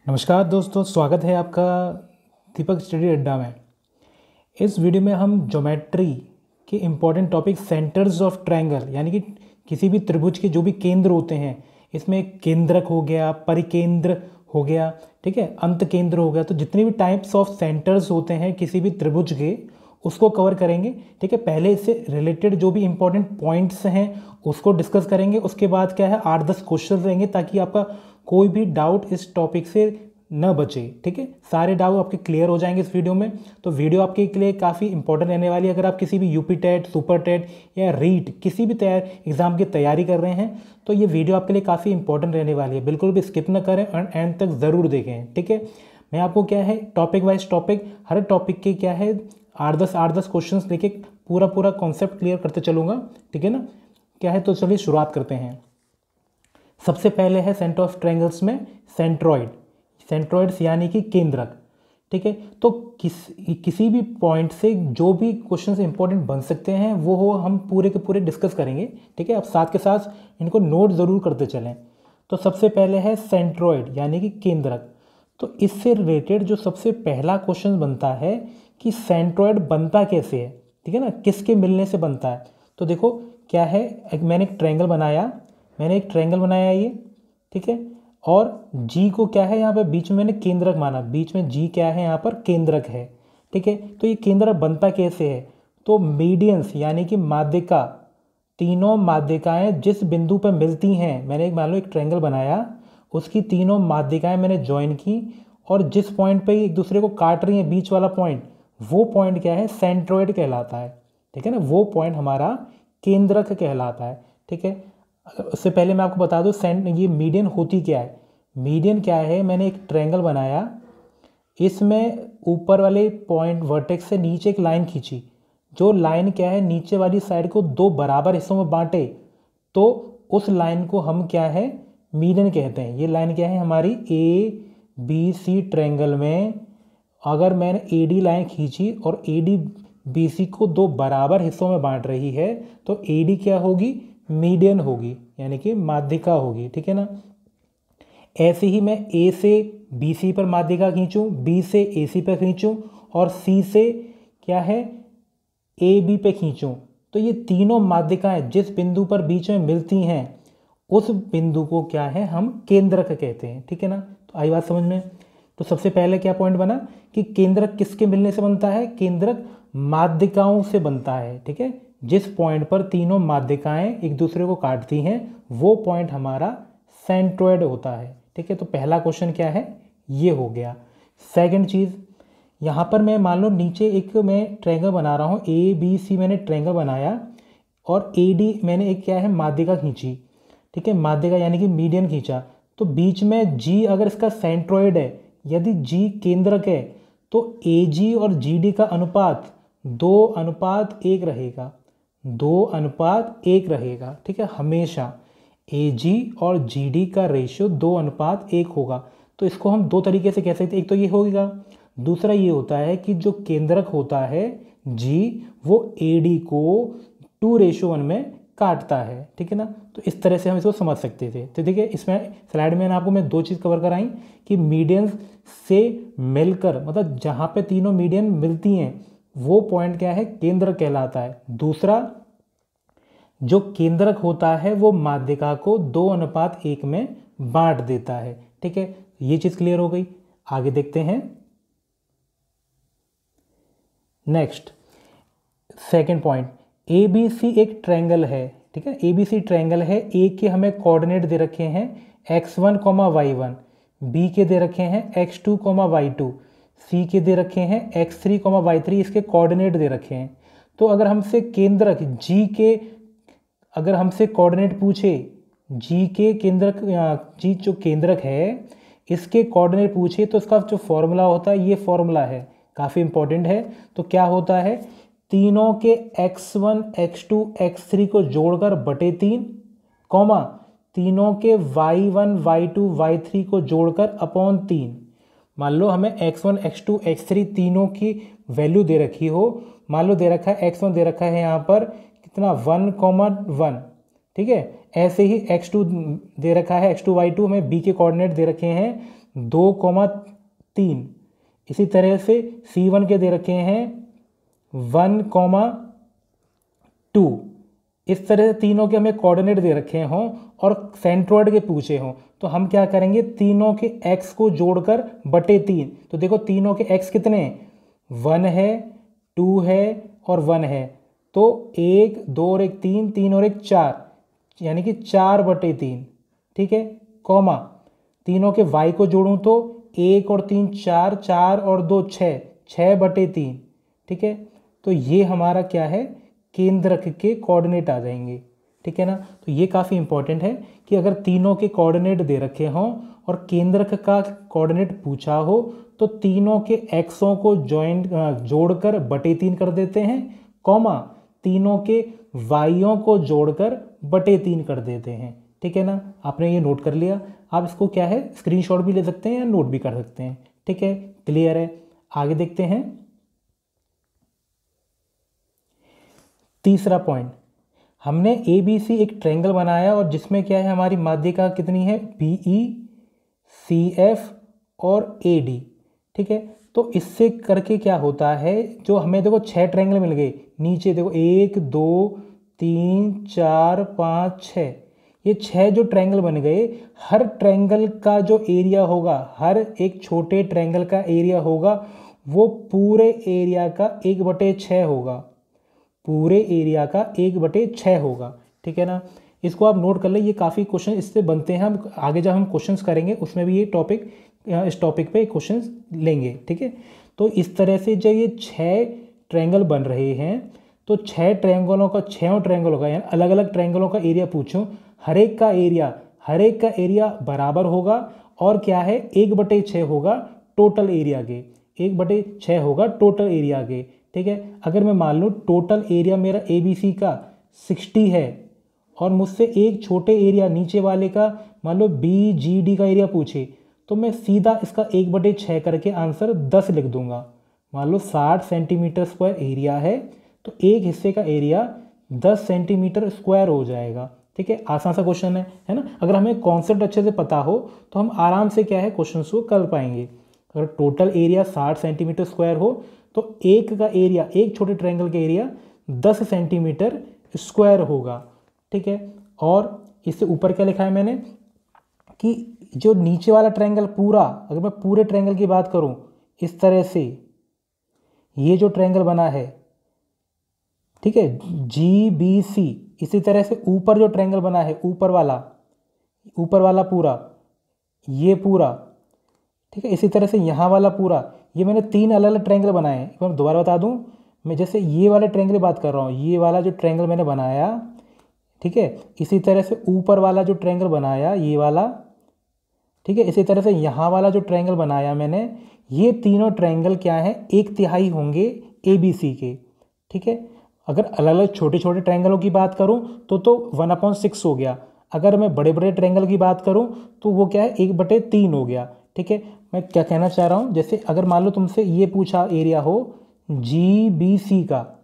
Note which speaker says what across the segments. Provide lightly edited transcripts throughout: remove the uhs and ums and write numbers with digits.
Speaker 1: नमस्कार दोस्तों, स्वागत है आपका दीपक स्टडी अड्डा में। इस वीडियो में हम ज्योमेट्री के important topic centres of triangle यानी कि किसी भी त्रिभुज के जो भी केंद्र होते हैं, इसमें केंद्रक हो गया, परिकेंद्र हो गया, ठीक है, अंत केंद्र हो गया, तो जितने भी टाइप्स ऑफ सेंटर्स होते हैं किसी भी त्रिभुज के उसको कवर करेंगे। ठीक है, पहले इससे रिलेटेड जो भी इंपॉर्टेंट पॉइंट्स हैं उसको डिस्कस करेंगे। उसके बाद क्या है 8-10 क्वेश्चन रहेंगे ताकि आपका कोई भी डाउट इस टॉपिक से न बचे। ठीक है, सारे डाउट आपके क्लियर हो जाएंगे इस वीडियो में। तो वीडियो आपके लिए काफ़ी इंपॉर्टेंट रहने वाली है। अगर आप किसी भी यूपी टेट, सुपर टेट या रीट किसी भी एग्जाम की तैयारी कर रहे हैं तो ये वीडियो आपके लिए काफ़ी इंपॉर्टेंट रहने वाली है। बिल्कुल भी स्किप न करें और एंड तक ज़रूर देखें। ठीक है, मैं आपको क्या है टॉपिक वाइज टॉपिक, हर टॉपिक के क्या है 8-10 क्वेश्चन लेके पूरा कॉन्सेप्ट क्लियर करते चलूँगा। ठीक है ना, क्या है तो चलिए शुरुआत करते हैं। सबसे पहले है सेंटर ऑफ ट्रायंगल्स में सेंट्रॉइड्स यानी कि केंद्रक। ठीक है, तो किसी भी पॉइंट से जो भी क्वेश्चन इंपॉर्टेंट बन सकते हैं वो हम पूरे के पूरे डिस्कस करेंगे। ठीक है, अब साथ के साथ इनको नोट ज़रूर करते चलें। तो सबसे पहले है सेंट्रॉइड यानी कि केंद्रक। तो इससे रिलेटेड जो सबसे पहला क्वेश्चन बनता है कि सेंट्रॉइड बनता कैसे है। ठीक है ना, किसके मिलने से बनता है। तो देखो क्या है, मैंने एक ट्रायंगल बनाया ये। ठीक है, और जी को क्या है यहाँ पे बीच में मैंने केंद्रक माना, बीच में जी क्या है यहाँ पर केंद्रक है। ठीक है, तो ये केंद्रक बनता कैसे है, तो मीडियंस यानी कि माध्यिका, तीनों माध्यिकाएं जिस बिंदु पर मिलती हैं, मैंने मान लो एक ट्रायंगल बनाया, उसकी तीनों माध्यिकाएं मैंने ज्वाइन की और जिस पॉइंट पे एक दूसरे को काट रही हैं बीच वाला पॉइंट, वो पॉइंट क्या है सेंट्रॉइड कहलाता है। ठीक है ना, वो पॉइंट हमारा केंद्रक कहलाता है। ठीक है, उससे पहले मैं आपको बता दूं ये मीडियन होती क्या है। मीडियन क्या है, मैंने एक ट्रायंगल बनाया, इसमें ऊपर वाले पॉइंट वर्टेक्स से नीचे एक लाइन खींची, जो लाइन क्या है नीचे वाली साइड को दो बराबर हिस्सों में बांटे, तो उस लाइन को हम क्या है मीडियन कहते हैं। ये लाइन क्या है हमारी ABC ट्रायंगल में, अगर मैंने AD लाइन खींची और AD BC को दो बराबर हिस्सों में बांट रही है तो AD क्या होगी, मीडियन होगी यानी कि माध्यिका होगी। ठीक है ना, ऐसे ही मैं A से BC पर माध्यिका खींचूं, B से AC पर खींचूं और C से क्या है AB पे खींचूं, तो ये तीनों माध्यिकाएं जिस बिंदु पर बीच में मिलती हैं उस बिंदु को क्या है हम केंद्रक कहते हैं। ठीक है ना, तो आई बात समझ में। तो सबसे पहले क्या पॉइंट बना कि केंद्रक किसके मिलने से बनता है, केंद्रक माध्यिकाओं से बनता है। ठीक है, जिस पॉइंट पर तीनों माध्यिकाएं एक दूसरे को काटती हैं वो पॉइंट हमारा सेंट्रॉइड होता है। ठीक है, तो पहला क्वेश्चन क्या है ये हो गया। सेकंड चीज़, यहाँ पर मैं मान लो नीचे एक मैं ट्रायंगल बना रहा हूँ, ABC मैंने ट्रायंगल बनाया और AD मैंने एक क्या है माध्यिका खींची। ठीक है, माध्यिका यानी कि मीडियन खींचा, तो बीच में G अगर इसका सेंट्रॉइड है, यदि G केंद्रक है तो AG और GD का अनुपात 2:1 रहेगा, 2:1 रहेगा। ठीक है, हमेशा AG और GD का रेशियो 2:1 होगा। तो इसको हम दो तरीके से कह सकते हैं, एक तो ये होगा, दूसरा ये होता है कि जो केंद्रक होता है G वो AD को 2:1 में काटता है। ठीक है ना, तो इस तरह से हम इसको समझ सकते थे। तो देखिए इसमें स्लाइड में आपको मैं दो चीज़ कवर कराई कि मीडियन से मिलकर, मतलब जहाँ पे तीनों मीडियन मिलती हैं वो पॉइंट क्या है केंद्रक कहलाता है। दूसरा, जो केंद्रक होता है वो माध्यिका को 2:1 में बांट देता है। ठीक है, ये चीज़ क्लियर हो गई। आगे देखते हैं नेक्स्ट सेकंड पॉइंट। ABC एक ट्रायंगल है। ठीक है, ABC ट्रायंगल है, A के हमें कोऑर्डिनेट दे रखे हैं x1, y1, B के दे रखे हैं x2, y2, C के दे रखे हैं x3, y3, इसके कोऑर्डिनेट दे रखे हैं। तो अगर हमसे केंद्रक G के अगर हमसे कोऑर्डिनेट पूछे, G के केंद्रक, G जो केंद्रक है इसके कोऑर्डिनेट पूछे तो इसका जो फॉर्मूला होता है, ये फॉर्मूला है, काफ़ी इंपॉर्टेंट है। तो क्या होता है, तीनों के x1, x2, x3 को जोड़कर बटे 3, कॉमा तीनों के y1, y2, y3 को जोड़कर अपॉन 3। मान लो हमें x1, x2, x3 तीनों की वैल्यू दे रखी हो, मान लो दे रखा है x1 दे रखा है यहाँ पर कितना 1,1। ठीक है, ऐसे ही x2 दे रखा है, x2, y2 हमें B के कोऑर्डिनेट दे रखे हैं, 2,3। इसी तरह से C1 के दे रखे हैं 1,2। इस तरह से तीनों के हमें कोऑर्डिनेट दे रखे हों और सेंट्रोइड के पूछे हों, तो हम क्या करेंगे, तीनों के x को जोड़कर बटे 3। तो देखो तीनों के x कितने हैं, 1 है, 2 है और 1 है। तो 1 2 और 1 3, 3 और 1 4, यानी कि 4/3। ठीक है, कॉमा तीनों के y को जोड़ूं तो 1 और 3 4, 4 और 2 6, 6/3। ठीक है, तो ये हमारा क्या है, केंद्रक के कोऑर्डिनेट आ जाएंगे। ठीक है ना, तो ये काफ़ी इंपॉर्टेंट है कि अगर तीनों के कोऑर्डिनेट दे रखे हों और केंद्रक का कोऑर्डिनेट पूछा हो तो तीनों के एक्सों को जोड़कर बटे 3 कर देते हैं, कॉमा तीनों के वाइयों को जोड़कर बटे 3 कर देते हैं। ठीक है ना, आपने ये नोट कर लिया। आप इसको क्या है, स्क्रीनशॉट भी ले सकते हैं या नोट भी कर सकते हैं। ठीक है, क्लियर है। आगे देखते हैं तीसरा पॉइंट। हमने ABC एक ट्रायंगल बनाया और जिसमें क्या है, हमारी माध्यिका कितनी है, BE, CF और AD। ठीक है, तो इससे करके क्या होता है, जो हमें देखो 6 ट्रायंगल मिल गए, नीचे देखो 1 2 3 4 5 6, ये 6 जो ट्रायंगल बन गए, हर ट्रायंगल का जो एरिया होगा, हर एक छोटे ट्रायंगल का एरिया होगा वो पूरे एरिया का 1/6 होगा, पूरे एरिया का 1/6 होगा। ठीक है ना, इसको आप नोट कर ले, ये काफ़ी क्वेश्चन इससे बनते हैं। हम आगे जब हम क्वेश्चंस करेंगे उसमें भी ये टॉपिक, इस टॉपिक पे क्वेश्चंस लेंगे। ठीक है, तो इस तरह से जब ये 6 ट्रायंगल बन रहे हैं तो 6 ट्रायंगलों का, 6 ट्रायंगलों का, यानी अलग अलग ट्रायंगलों का एरिया पूछूं, हर एक का एरिया बराबर होगा और क्या है, 1/6 होगा टोटल एरिया के, 1/6 होगा टोटल एरिया के। ठीक है, अगर मैं मान लूँ टोटल एरिया मेरा ABC का 60 है और मुझसे एक छोटे एरिया नीचे वाले का मान लो BGD का एरिया पूछे, तो मैं सीधा इसका 1/6 करके आंसर 10 लिख दूंगा। मान लो 60 सेंटीमीटर स्क्वायर एरिया है तो एक हिस्से का एरिया 10 सेंटीमीटर स्क्वायर हो जाएगा। ठीक है, आसान सा क्वेश्चन है ना। अगर हमें कॉन्सेप्ट अच्छे से पता हो तो हम आराम से क्या है, क्वेश्चन को कर पाएंगे। अगर टोटल एरिया 60 सेंटीमीटर स्क्वायर हो तो एक का एरिया, एक छोटे ट्रायंगल का एरिया 10 सेंटीमीटर स्क्वायर होगा। ठीक है, और इससे ऊपर क्या लिखा है मैंने कि जो नीचे वाला ट्रायंगल पूरा, अगर मैं पूरे ट्रायंगल की बात करूं, इस तरह से ये जो ट्रायंगल बना है, ठीक है, GBC, इसी तरह से ऊपर जो ट्रायंगल बना है, ऊपर वाला पूरा, ये पूरा, ठीक है, इसी तरह से यहाँ वाला पूरा, ये मैंने 3 अलग अलग ट्रायंगल बनाए हैं। मैं दोबारा बता दूं, मैं जैसे ये वाले ट्रायंगल की बात कर रहा हूँ, ये वाला जो ट्रायंगल मैंने बनाया, ठीक है, इसी तरह से ऊपर वाला जो ट्रायंगल बनाया, ये वाला, ठीक है, इसी तरह से यहाँ वाला जो ट्रायंगल बनाया मैंने, ये तीनों ट्रायंगल क्या है, 1/3 होंगे ABC के। ठीक है, अगर अलग अलग छोटे छोटे ट्रायंगलों की बात करूँ तो 1/6 हो गया। अगर मैं बड़े बड़े ट्रायंगल की बात करूँ तो वो क्या है, 1/3 हो गया। ठीक है, मैं क्या कहना चाह रहा हूँ, जैसे अगर मान लो तुमसे ये पूछा एरिया हो GBC का,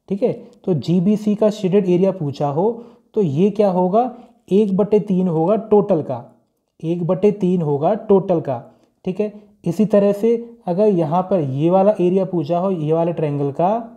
Speaker 1: ठीक है, तो GBC का शेडेड एरिया पूछा हो तो ये क्या होगा, 1/3 होगा टोटल का, 1/3 होगा टोटल का। ठीक है, इसी तरह से अगर यहाँ पर ये वाला एरिया पूछा हो, ये वाले ट्रायंगल का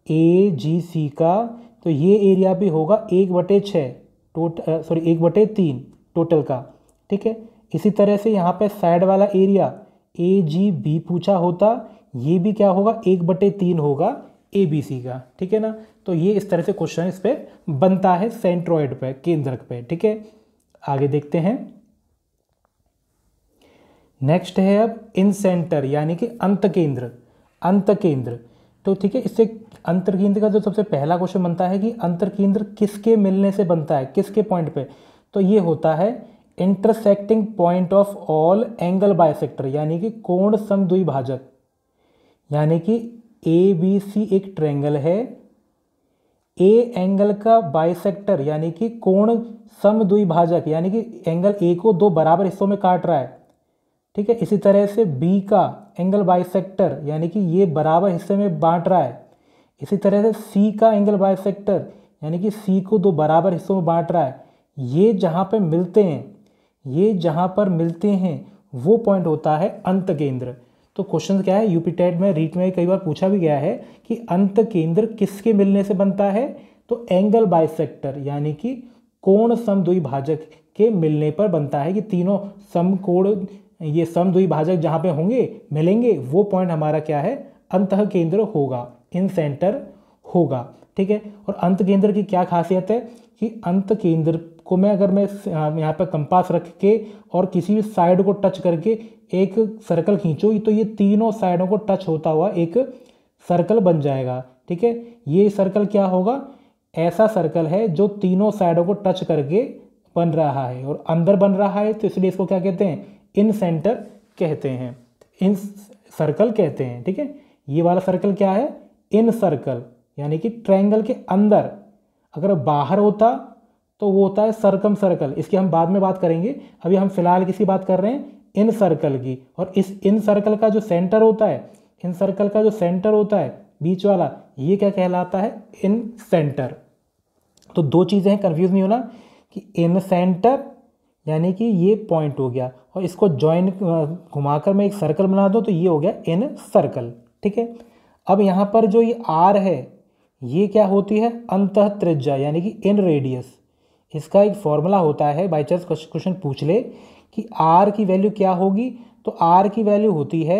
Speaker 1: AGC का, तो ये एरिया भी होगा 1/6 1/3 टोटल का। ठीक है, इसी तरह से यहाँ पे साइड वाला एरिया AGB पूछा होता, ये भी क्या होगा, 1/3 होगा ABC का। ठीक है ना, तो ये इस तरह से क्वेश्चन इस पे बनता है, सेंट्रोइड पे, केंद्रक पे। ठीक है, आगे देखते हैं। नेक्स्ट है अब इन सेंटर, यानी कि अंत केंद्र। तो ठीक है, इससे अंतर केंद्र का जो सबसे पहला क्वेश्चन बनता है कि अंतर केंद्र किसके मिलने से बनता है, किसके पॉइंट पे, तो ये होता है intersecting point of all angle bisector, यानी कि कोण समद्विभाजक। यानी कि ABC एक ट्रायंगल है, A एंगल का बाइसेक्टर यानी कि कोण समद्विभाजक, यानी कि एंगल A को 2 बराबर हिस्सों में काट रहा है। ठीक है, इसी तरह से B का एंगल बाइसेक्टर, यानी कि ये बराबर हिस्से में बांट रहा है। इसी तरह से C का एंगल बाइसेक्टर, यानी कि C को 2 बराबर हिस्सों में बांट रहा है। ये जहाँ पर मिलते हैं वो पॉइंट होता है अंत केंद्र। तो क्वेश्चन क्या है, यूपी टेट में रीट में कई बार पूछा भी गया है कि अंत केंद्र किसके मिलने से बनता है, तो एंगल बाइसेक्टर यानी कि कोण समद्विभाजक के मिलने पर बनता है कि तीनों समकोण, ये समद्विभाजक जहाँ पे होंगे मिलेंगे वो पॉइंट हमारा क्या है, अंतः केंद्र होगा, इन सेंटर होगा। ठीक है, और अंत केंद्र की क्या खासियत है कि अंत केंद्र को मैं अगर मैं यहाँ पर कंपास रख के और किसी भी साइड को टच करके एक सर्कल खींचो तो ये तीनों साइडों को टच होता हुआ एक सर्कल बन जाएगा। ठीक है, ये सर्कल क्या होगा, ऐसा सर्कल है जो तीनों साइडों को टच करके बन रहा है और अंदर बन रहा है, तो इसलिए इसको क्या कहते हैं, इन सेंटर कहते हैं, इन सर्कल कहते हैं। ठीक है, ये वाला सर्कल क्या है, इन सर्कल यानी कि ट्रायंगल के अंदर। अगर बाहर होता तो वो होता है सरकम सर्कल, इसकी हम बाद में बात करेंगे, अभी हम फिलहाल किसी बात कर रहे हैं इन सर्कल की। और इस इन सर्कल का जो सेंटर होता है, इन सर्कल का जो सेंटर होता है बीच वाला, ये क्या कहलाता है, इन सेंटर। तो दो चीज़ें हैं, कंफ्यूज नहीं होना कि इन सेंटर यानी कि ये पॉइंट हो गया और इसको जॉइन घुमाकर मैं एक सर्कल बना दूँ तो ये हो गया इन सर्कल। ठीक है, अब यहाँ पर जो ये आर है ये क्या होती है, अंतः त्रिज्या यानी कि इन रेडियस। इसका एक फॉर्मूला होता है, बाई चांस क्वेश्चन पूछ ले कि आर की वैल्यू क्या होगी, तो आर की वैल्यू होती है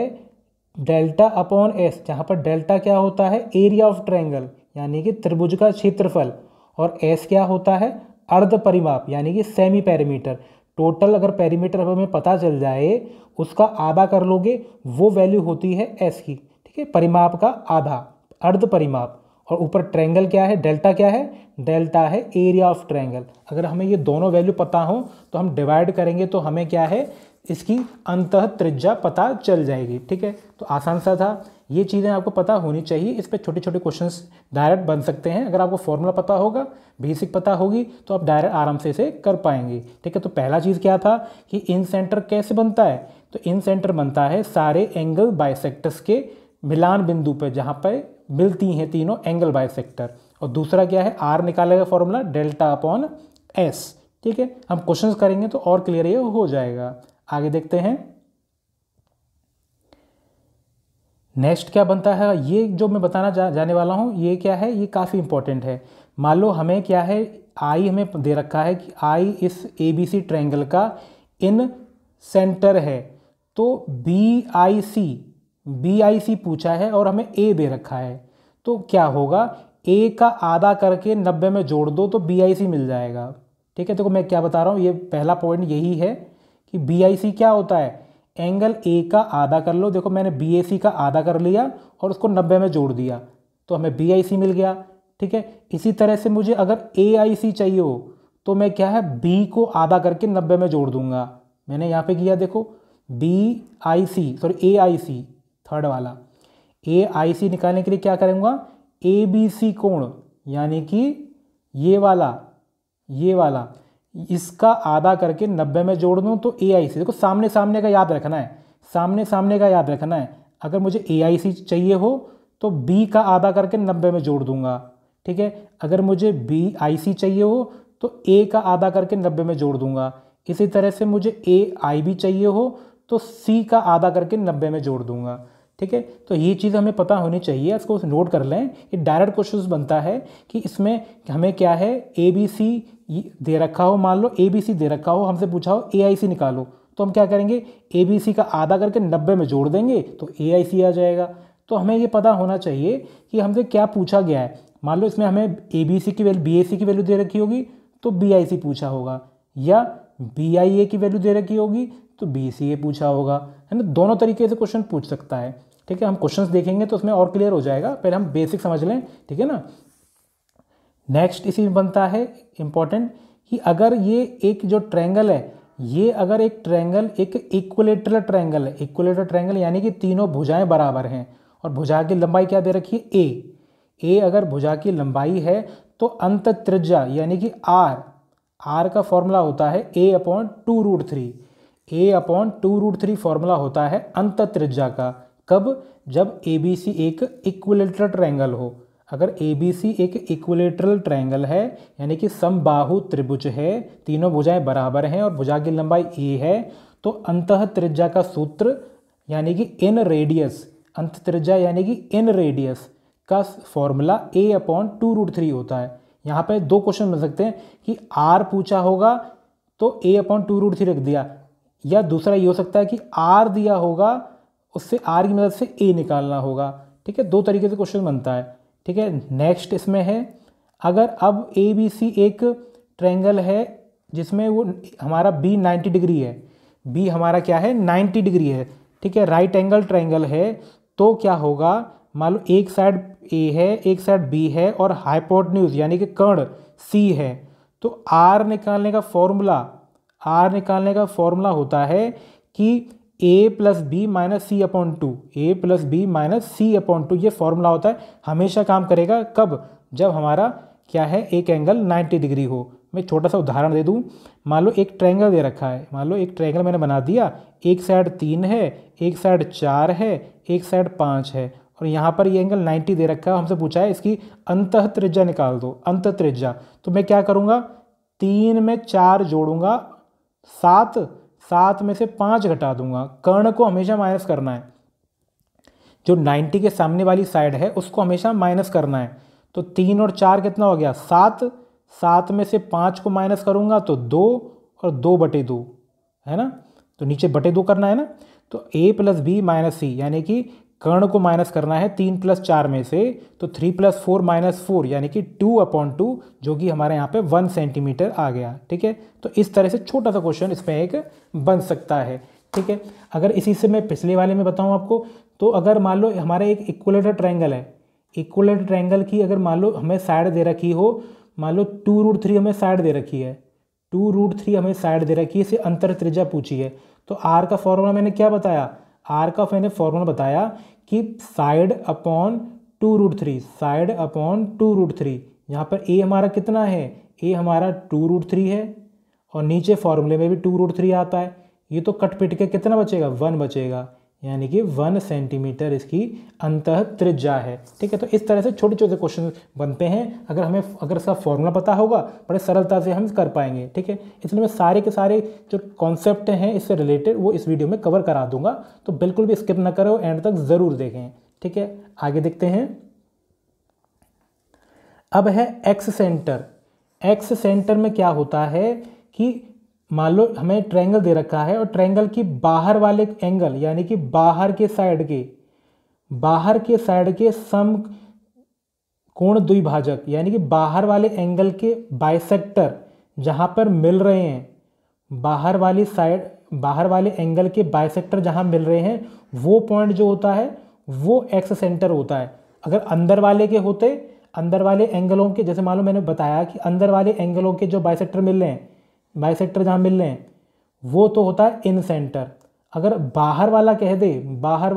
Speaker 1: डेल्टा अपॉन एस, जहाँ पर डेल्टा क्या होता है, एरिया ऑफ ट्रायंगल यानी कि त्रिभुज का क्षेत्रफल, और एस क्या होता है, अर्ध परिमाप यानी कि सेमी पेरीमीटर। टोटल अगर पेरीमीटर हमें पता चल जाए उसका आधा कर लोगे, वो वैल्यू होती है एस की। ठीक है, परिमाप का आधा, अर्ध परिमाप। और ऊपर ट्रायंगल क्या है, डेल्टा क्या है, डेल्टा है एरिया ऑफ ट्रायंगल। अगर हमें ये दोनों वैल्यू पता हो तो हम डिवाइड करेंगे तो हमें क्या है, इसकी अंतः त्रिज्या पता चल जाएगी। ठीक है, तो आसान सा था, ये चीज़ें आपको पता होनी चाहिए। इस पर छोटे छोटे क्वेश्चंस डायरेक्ट बन सकते हैं, अगर आपको फॉर्मूला पता होगा, बेसिक पता होगी तो आप डायरेक्ट आराम से इसे कर पाएंगे। ठीक है, तो पहला चीज़ क्या था कि इन सेंटर कैसे बनता है, तो इन सेंटर बनता है सारे एंगल बाइसेक्टर्स के मिलान बिंदु पर, जहाँ पर मिलती हैं तीनों एंगल बाइसेक्टर। और दूसरा क्या है, आर निकालेगा फॉर्मूला डेल्टा अपॉन एस। ठीक है, हम क्वेश्चंस करेंगे तो और क्लियर ये हो जाएगा। आगे देखते हैं नेक्स्ट क्या बनता है। ये जो मैं बताना जाने वाला हूँ ये क्या है, ये काफ़ी इंपॉर्टेंट है। मान लो हमें क्या है, आई हमें दे रखा है कि आई इस ए बी सी ट्रायंगल का इन सेंटर है, तो बी आई सी पूछा है और हमें ए दे रखा है, तो क्या होगा, ए का आधा करके 90 में जोड़ दो तो बी आई सी मिल जाएगा। ठीक है, देखो मैं क्या बता रहा हूँ, ये पहला पॉइंट यही है कि बी आई सी क्या होता है, एंगल ए का आधा कर लो। देखो मैंने बी ए सी का आधा कर लिया और उसको 90 में जोड़ दिया तो हमें बी आई सी मिल गया। ठीक है, इसी तरह से मुझे अगर ए आई सी चाहिए हो तो मैं क्या है, बी को आधा करके 90 में जोड़ दूंगा। मैंने यहाँ पे किया, देखो B I C sorry A I C, third वाला ए आई सी निकालने के लिए क्या करूँगा, ए बी सी कोण यानी कि ये वाला इसका आधा करके 90 में जोड़ दूँ तो ए आई सी। देखो सामने सामने का याद रखना है, सामने सामने का याद रखना है। अगर मुझे ए आई सी चाहिए हो तो बी का आधा करके 90 में जोड़ दूंगा। ठीक है, अगर मुझे बी आई सी चाहिए हो तो ए का आधा करके 90 में जोड़ दूंगा। इसी तरह से मुझे ए आई बी चाहिए हो तो सी का आधा करके 90 में जोड़ दूंगा। ठीक है, तो ये चीज़ हमें पता होनी चाहिए, इसको नोट कर लें। ये डायरेक्ट क्वेश्चन बनता है कि इसमें हमें क्या है, ए बी सी दे रखा हो, मान लो ए बी सी दे रखा हो, हमसे पूछा हो ए आई सी निकालो, तो हम क्या करेंगे, ए बी सी का आधा करके 90 में जोड़ देंगे तो ए आई सी आ जाएगा। तो हमें ये पता होना चाहिए कि हमसे क्या पूछा गया है। मान लो इसमें हमें ए बी सी की वैल्यू, बी ए सी की वैल्यू दे रखी होगी तो बी आई सी पूछा होगा, या बी आई ए की वैल्यू दे रखी होगी तो बी सी ए पूछा होगा, है ना। दोनों तरीके से क्वेश्चन पूछ सकता है। ठीक है, हम क्वेश्चंस देखेंगे तो उसमें और क्लियर हो जाएगा, पहले हम बेसिक समझ लें। ठीक है ना, नेक्स्ट इसी में बनता है इंपॉर्टेंट कि अगर ये एक जो ट्रायंगल है, ये अगर एक ट्रायंगल एक इक्विलेटरल ट्रायंगल है, इक्विलेटरल ट्रायंगल यानी कि तीनों भुजाएं बराबर हैं और भुजा की लंबाई क्या दे रखी है, ए अगर भुजा की लंबाई है तो अंत त्रिज्या यानी कि आर का फॉर्मूला होता है ए अपॉन 2√3 फॉर्मूला होता है अंत त्रिज्या का। कब, जब ए बी सी एक इक्विलेटरल ट्रायंगल हो। अगर ए बी सी एक इक्विलेटरल ट्रायंगल है यानी कि समबाहु त्रिभुज है, तीनों भुजाएं बराबर हैं और भुजा की लंबाई ए है, तो अंतः त्रिज्या का सूत्र यानी कि इन रेडियस, अंत त्रिज्या यानी कि इन रेडियस का फॉर्मूला a/2√3 होता है। यहाँ पे दो क्वेश्चन मिल सकते हैं कि r पूछा होगा तो a/2√3 रख दिया, या दूसरा ये हो सकता है कि r दिया होगा उससे r की मदद से a निकालना होगा। ठीक है, दो तरीके से क्वेश्चन बनता है। ठीक है, नेक्स्ट इसमें है, अगर अब ABC एक ट्रायंगल है जिसमें वो हमारा B 90 डिग्री है, B हमारा क्या है 90 डिग्री है। ठीक है, राइट एंगल ट्रायंगल है, तो क्या होगा, मान लो एक साइड A है एक साइड B है और हाइपोटेन्यूज यानी कि कर्ण C है, तो R निकालने का फॉर्मूला होता है कि A+B - C/2, A+B - C/2 ये फॉर्मूला होता है, हमेशा काम करेगा। कब? जब हमारा क्या है एक एंगल 90 डिग्री हो। मैं छोटा सा उदाहरण दे दूं, मान लो एक ट्रायंगल दे रखा है, मान लो एक ट्रायंगल मैंने बना दिया, एक साइड 3 है, एक साइड 4 है, एक साइड 5 है, और यहाँ पर ये एंगल 90 दे रखा है। हमसे पूछा है इसकी अंतः त्रिज्या निकाल दो, अंतः त्रिज्या। तो मैं क्या करूँगा, 3 में 4 जोड़ूंगा 7 में से 5 घटा दूंगा। कर्ण को हमेशा माइनस करना है, जो 90 के सामने वाली साइड है उसको हमेशा माइनस करना है। तो 3 और 4 कितना हो गया 7 में से 5 को माइनस करूंगा तो 2 और 2/2 है ना, तो नीचे बटे 2 करना है ना। तो A+B - C यानी कि कर्ण को माइनस करना है 3 + 4 में से, तो 3 + 4 - 4 यानी कि 2/2, जो कि हमारे यहाँ पे 1 सेंटीमीटर आ गया। ठीक है, तो इस तरह से छोटा सा क्वेश्चन इसमें एक बन सकता है। ठीक है, अगर इसी से मैं पिछले वाले में बताऊँ आपको, तो अगर मान लो हमारा एक इक्विलेटरल ट्रायंगल है, इक्विलेटरल ट्रायंगल की अगर मान लो हमें साइड दे रखी हो, मान लो 2√3 हमें साइड दे रखी है, 2√3 हमें साइड दे रखी है, इसे अंतर त्रिज्या पूछी है, तो R का फॉर्मूला मैंने क्या बताया, R का मैंने फॉर्मूला बताया कि साइड अपॉन 2√3, साइड अपॉन 2√3। यहाँ पर A हमारा कितना है, A हमारा 2√3 है, और नीचे फॉर्मूले में भी 2√3 आता है। ये तो कट पिट के कितना बचेगा 1 बचेगा, यानी कि 1 सेंटीमीटर इसकी अंतः त्रिज्या है। ठीक है, तो इस तरह से छोटे छोटे क्वेश्चन बनते हैं। अगर इसका फॉर्मूला पता होगा बड़े सरलता से हम कर पाएंगे। ठीक है, इसलिए मैं सारे के सारे जो कॉन्सेप्ट हैं इससे रिलेटेड वो इस वीडियो में कवर करा दूंगा, तो बिल्कुल भी स्किप ना करो, एंड तक ज़रूर देखें। ठीक है, आगे देखते हैं। अब है एक्स सेंटर। एक्स सेंटर में क्या होता है कि मान लो हमें ट्रायंगल दे रखा है, और ट्रायंगल की बाहर वाले एंगल यानी कि बाहर के साइड के सम कोण द्विभाजक, यानी कि बाहर वाले एंगल के बाइसेक्टर जहां पर मिल रहे हैं, बाहर वाले एंगल के बाइसेक्टर जहां मिल रहे हैं, वो पॉइंट जो होता है वो एक्स सेंटर होता है। अगर अंदर वाले के होते, अंदर वाले एंगलों के, जैसे मान लो मैंने बताया कि अंदर वाले एंगलों के जो बाइसेक्टर मिल रहे हैं, बाइसेक्टर जहाँ मिल रहे हैं, वो तो होता है इन सेंटर। अगर बाहर वाला कह दे, बाहर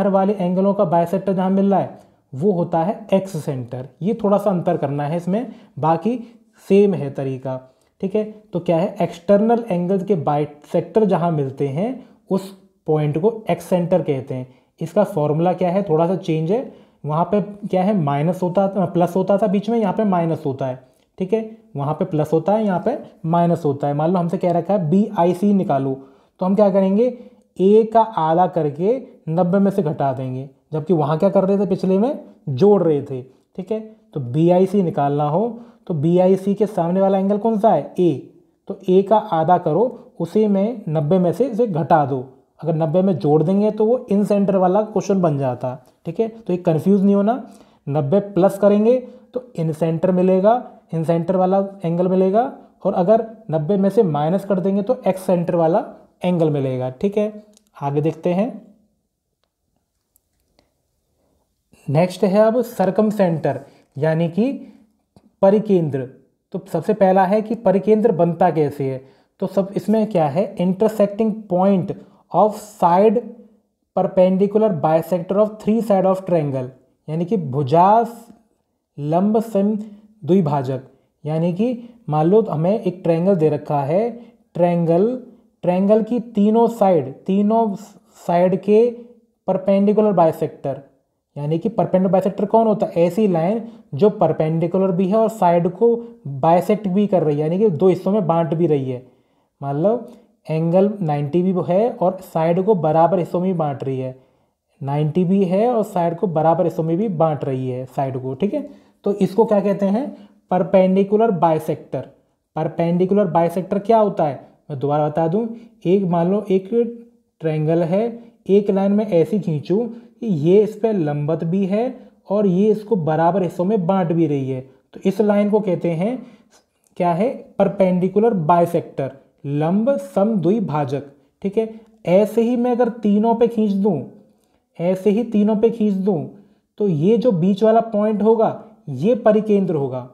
Speaker 1: वाले एंगलों का बाइसेक्टर जहाँ मिल रहा है वो होता है एक्स सेंटर। ये थोड़ा सा अंतर करना है इसमें, बाकी सेम है तरीका। ठीक है, तो क्या है, एक्सटर्नल एंगल्स के बाइसेक्टर जहाँ मिलते हैं उस पॉइंट को एक्स सेंटर कहते हैं। इसका फॉर्मूला क्या है, थोड़ा सा चेंज है, वहाँ पे क्या है प्लस होता था बीच में, यहाँ पे माइनस होता है। ठीक है, वहाँ पे प्लस होता है, यहाँ पे माइनस होता है। मान लो हमसे कह रखा है BIC निकालो, तो हम क्या करेंगे, A का आधा करके 90 में से घटा देंगे, जबकि वहाँ क्या कर रहे थे, पिछले में जोड़ रहे थे। ठीक है, तो BIC निकालना हो तो BIC के सामने वाला एंगल कौन सा है, A, तो A का आधा करो, उसी में 90 में से इसे घटा दो। अगर 90 में जोड़ देंगे तो वो इन सेंटर वाला क्वेश्चन बन जाता। ठीक है, तो ये कंफ्यूज नहीं होना, 90 प्लस करेंगे तो इन सेंटर मिलेगा, इन सेंटर वाला एंगल मिलेगा, और अगर 90 में से माइनस कर देंगे तो एक्स सेंटर वाला एंगल मिलेगा। ठीक है, आगे देखते हैं। नेक्स्ट है अब सरकम सेंटर यानी कि परिकेंद्र। तो सबसे पहला है कि परिकेंद्र बनता कैसे है, तो सब इसमें क्या है, intersecting point of side perpendicular bisector of 3 side of triangle, यानी कि भुजा लंब सम द्विभाजक। यानी कि मान लो हमें एक ट्रायंगल दे रखा है, ट्रायंगल की तीनों साइड के परपेंडिकुलर बाइसेक्टर, यानी कि परपेंडिकुलर बाइसेक्टर कौन होता है, ऐसी लाइन जो परपेंडिकुलर भी है और साइड को बाइसेक्ट भी कर रही है, यानी कि दो हिस्सों में बांट भी रही है। मान लो एंगल 90 भी है और साइड को बराबर हिस्सों में भी बांट रही है, 90 भी है और साइड को बराबर हिस्सों में भी बांट रही है साइड को, ठीक है। तो इसको क्या कहते हैं, परपेंडिकुलर बाइसेक्टर। परपेंडिकुलर बाइसेक्टर क्या होता है, मैं दोबारा बता दूं, एक मान लो एक ट्रायंगल है, एक लाइन में ऐसी खींचूं कि ये इस पर लंबवत भी है और ये इसको बराबर हिस्सों में बांट भी रही है, तो इस लाइन को कहते हैं क्या है, परपेंडिकुलर बाइसेक्टर, लंब समद्विभाजक, ठीक है। ऐसे ही मैं अगर तीनों पे खींच दूं, ऐसे ही तीनों पे खींच दूं, तो ये जो बीच वाला पॉइंट होगा ये परिकेंद्र होगा,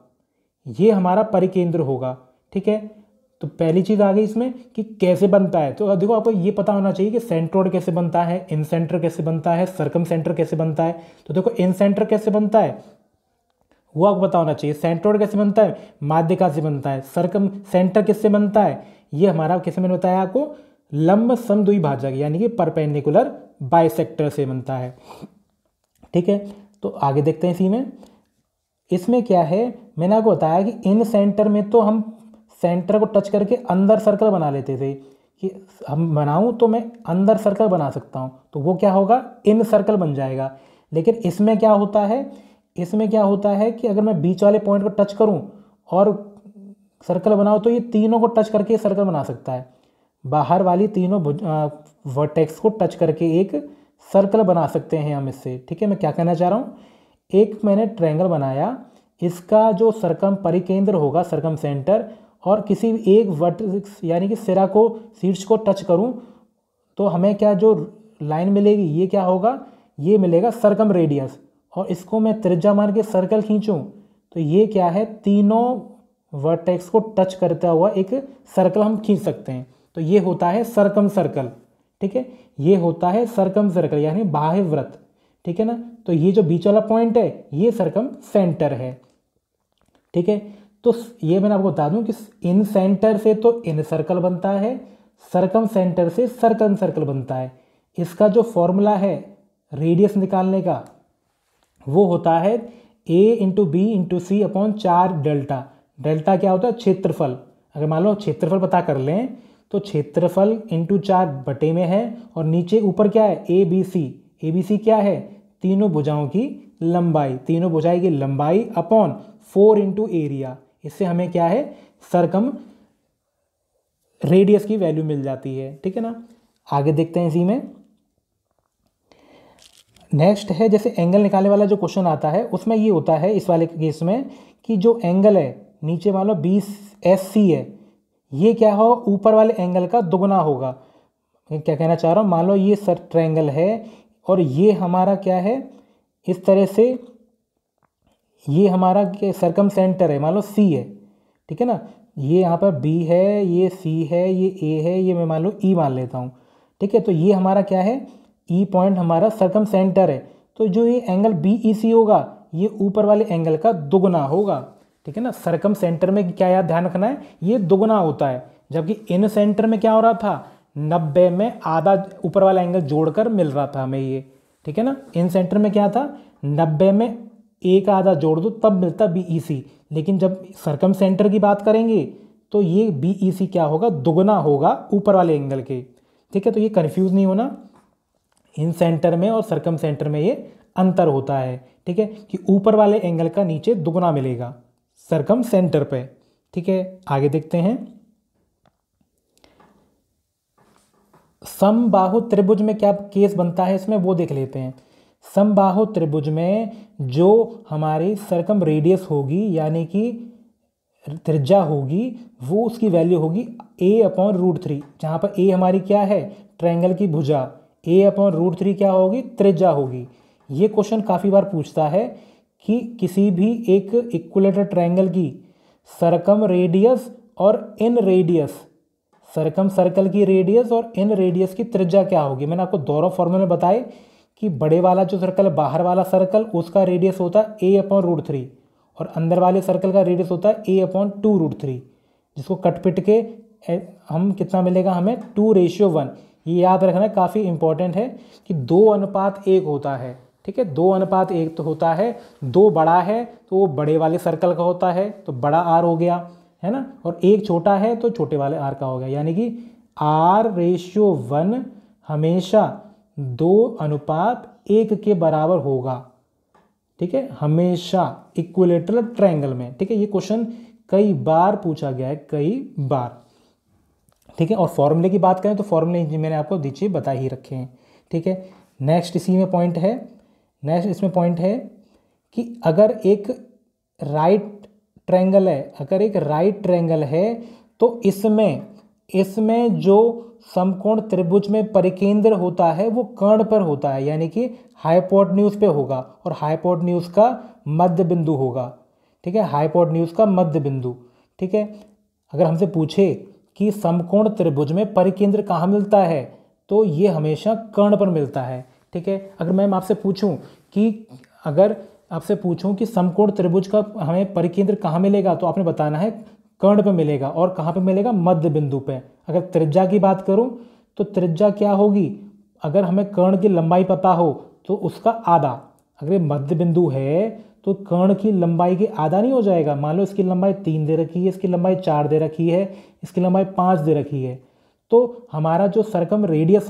Speaker 1: ये हमारा परिकेंद्र होगा, ठीक है। तो पहली चीज़ आ गई इसमें कि कैसे बनता है, तो देखो आपको ये पता होना चाहिए कि सेंट्रोइड कैसे बनता है, इन सेंटर कैसे बनता है, सर्कम सेंटर कैसे बनता है। तो देखो इन सेंटर कैसे बनता है वो आपको पता होना चाहिए, सेंट्रोइड कैसे बनता है, माध्यिका से बनता है, सर्कम सेंटर किससे बनता है, ये हमारा किससे मैंने बताया आपको, लंब समद्विभाजक यानी कि परपेंडिकुलर बाइसेक्टर से बनता है, ठीक है। तो आगे देखते हैं इसी में, इसमें क्या है, मैंने आपको बताया कि इन सेंटर में तो हम सेंटर को टच करके अंदर सर्कल बना लेते थे, कि हम बनाऊं तो मैं अंदर सर्कल बना सकता हूं, तो वो क्या होगा, इन सर्कल बन जाएगा। लेकिन इसमें क्या होता है, इसमें क्या होता है कि अगर मैं बीच वाले पॉइंट को टच करूं और सर्कल बनाऊं तो ये तीनों को टच करके सर्कल बना सकता है, बाहर वाली तीनों वर्टेक्स को टच करके एक सर्कल बना सकते हैं हम इससे, ठीक है। मैं क्या कहना चाह रहा हूँ, एक मैंने ट्रायंगल बनाया, इसका जो सर्कम परिकेंद्र होगा, सर्कम सेंटर, और किसी एक वर्टेक्स यानी कि सिरा को, शीर्ष को टच करूं तो हमें क्या जो लाइन मिलेगी ये क्या होगा, ये मिलेगा सर्कम रेडियस, और इसको मैं त्रिज्या मान के सर्कल खींचूं तो ये क्या है, तीनों वर्टेक्स को टच करता हुआ एक सर्कल हम खींच सकते हैं, तो ये होता है सर्कम सर्कल, ठीक है। ये होता है सर्कम सर्कल यानी बाह्य वृत्त, ठीक है ना। तो ये जो बीच वाला पॉइंट है ये सर्कम सेंटर है, ठीक है। तो ये मैंने आपको बता दूं कि इन सेंटर से तो इन सर्कल बनता है, सर्कम सेंटर से सर्कम सर्कल बनता है। इसका जो फॉर्मूला है रेडियस निकालने का वो होता है a into B into C upon 4 delta. Delta क्या होता है, क्षेत्रफल। अगर मान लो क्षेत्रफल पता कर लें तो क्षेत्रफल इंटू 4 बटे में है, और नीचे ऊपर क्या है, A B C. A B C क्या है, तीनों भुजाओं की लंबाई, तीनों भुजाएं की लंबाई अपॉन 4 इंटू एरिया। इससे हमें क्या है, सर्कम रेडियस की वैल्यू मिल जाती है, ठीक है ना। आगे देखते हैं इसी में, नेक्स्ट है जैसे एंगल निकालने वाला जो क्वेश्चन आता है उसमें ये होता है इस वाले केस में कि जो एंगल है नीचे मान लो 20 SC है, ये क्या हो, ऊपर वाले एंगल का दुगना होगा। क्या कहना चाह रहा हूँ, मान लो ये ट्रायंगल है और ये हमारा क्या है, इस तरह से ये हमारा सर्कम सेंटर है, मान लो C है, ठीक है ना। ये यहाँ पर B है, ये C है, ये A है, ये मैं मान लो E मान लेता हूँ, ठीक है। तो ये हमारा क्या है, E पॉइंट हमारा सर्कम सेंटर है, तो जो ये एंगल BEC होगा ये ऊपर वाले एंगल का दुगना होगा, ठीक है ना। सर्कम सेंटर में क्या याद ध्यान रखना है, ये दुगना होता है, जबकि इन सेंटर में क्या हो रहा था, 90 में आधा ऊपर वाला एंगल जोड़कर मिल रहा था हमें ये, ठीक है ना। इन सेंटर में क्या था, 90 में एक आधा जोड़ दो तब मिलता BEC, लेकिन जब सर्कम सेंटर की बात करेंगे तो ये BEC क्या होगा, दुगना होगा ऊपर वाले एंगल के, ठीक है। तो ये कंफ्यूज नहीं होना, इन सेंटर में और सर्कम सेंटर में ये अंतर होता है, ठीक है, कि ऊपर वाले एंगल का नीचे दुगना मिलेगा सर्कम सेंटर पे, ठीक है। आगे देखते हैं, समबाहु त्रिभुज में क्या केस बनता है इसमें वो देख लेते हैं। समबाहु त्रिभुज में जो हमारी सर्कम रेडियस होगी यानी कि त्रिज्या होगी वो उसकी वैल्यू होगी a/√3, जहाँ पर a हमारी क्या है, ट्रायंगल की भुजा, a/√3 क्या होगी, त्रिज्या होगी। ये क्वेश्चन काफ़ी बार पूछता है कि किसी भी एक इक्विलेटरल ट्रायंगल की सर्कम रेडियस और इन रेडियस, सर्कम सर्कल की रेडियस और इन रेडियस की त्रिज्या क्या होगी। मैंने आपको दोनों फॉर्मूले बताए कि बड़े वाला जो सर्कल है, बाहर वाला सर्कल, उसका रेडियस होता है a/√3 और अंदर वाले सर्कल का रेडियस होता है a/2√3, जिसको कट पिट के हम कितना मिलेगा हमें, 2:1। ये याद रखना काफ़ी इंपॉर्टेंट है कि 2:1 होता है, ठीक है। 2:1 तो होता है, 2 बड़ा है तो वो बड़े वाले सर्कल का होता है तो बड़ा R हो गया, है ना, और 1 छोटा है तो छोटे वाले R का हो गया, यानी कि R/1 हमेशा 2:1 के बराबर होगा। ठीक है, हमेशा इक्विलेटरल ट्रायंगल में। ठीक है, ये क्वेश्चन कई बार पूछा गया है, कई बार। ठीक है, और फॉर्मूले की बात करें तो फॉर्मूले मैंने आपको नीचे बता ही रखे हैं। ठीक है, नेक्स्ट इसमें पॉइंट है कि अगर एक राइट ट्रायंगल है तो इसमें जो समकोण त्रिभुज में परिकेंद्र होता है वो कर्ण पर होता है, यानी कि हाइपोटेन्यूज पे होगा, और हाइपोटेन्यूज का मध्य बिंदु होगा। ठीक है, हाइपोटेन्यूज का मध्य बिंदु। ठीक है, अगर हमसे पूछे कि समकोण त्रिभुज में परिकेंद्र कहाँ मिलता है तो ये हमेशा कर्ण पर मिलता है। ठीक है, अगर मैं आपसे पूछूं कि समकोण त्रिभुज का हमें परिकेंद्र कहाँ मिलेगा तो आपने बताना है कर्ण पे मिलेगा, और कहाँ पे मिलेगा, मध्य बिंदु पे। अगर त्रिज्या की बात करूं तो त्रिज्या क्या होगी, अगर हमें कर्ण की लंबाई पता हो तो उसका आधा। अगर ये मध्य बिंदु है तो कर्ण की लंबाई के आधा नहीं हो जाएगा। मान लो इसकी लंबाई 3 दे रखी है, इसकी लंबाई 4 दे रखी है, इसकी लंबाई 5 दे रखी है, तो हमारा जो सरकम रेडियस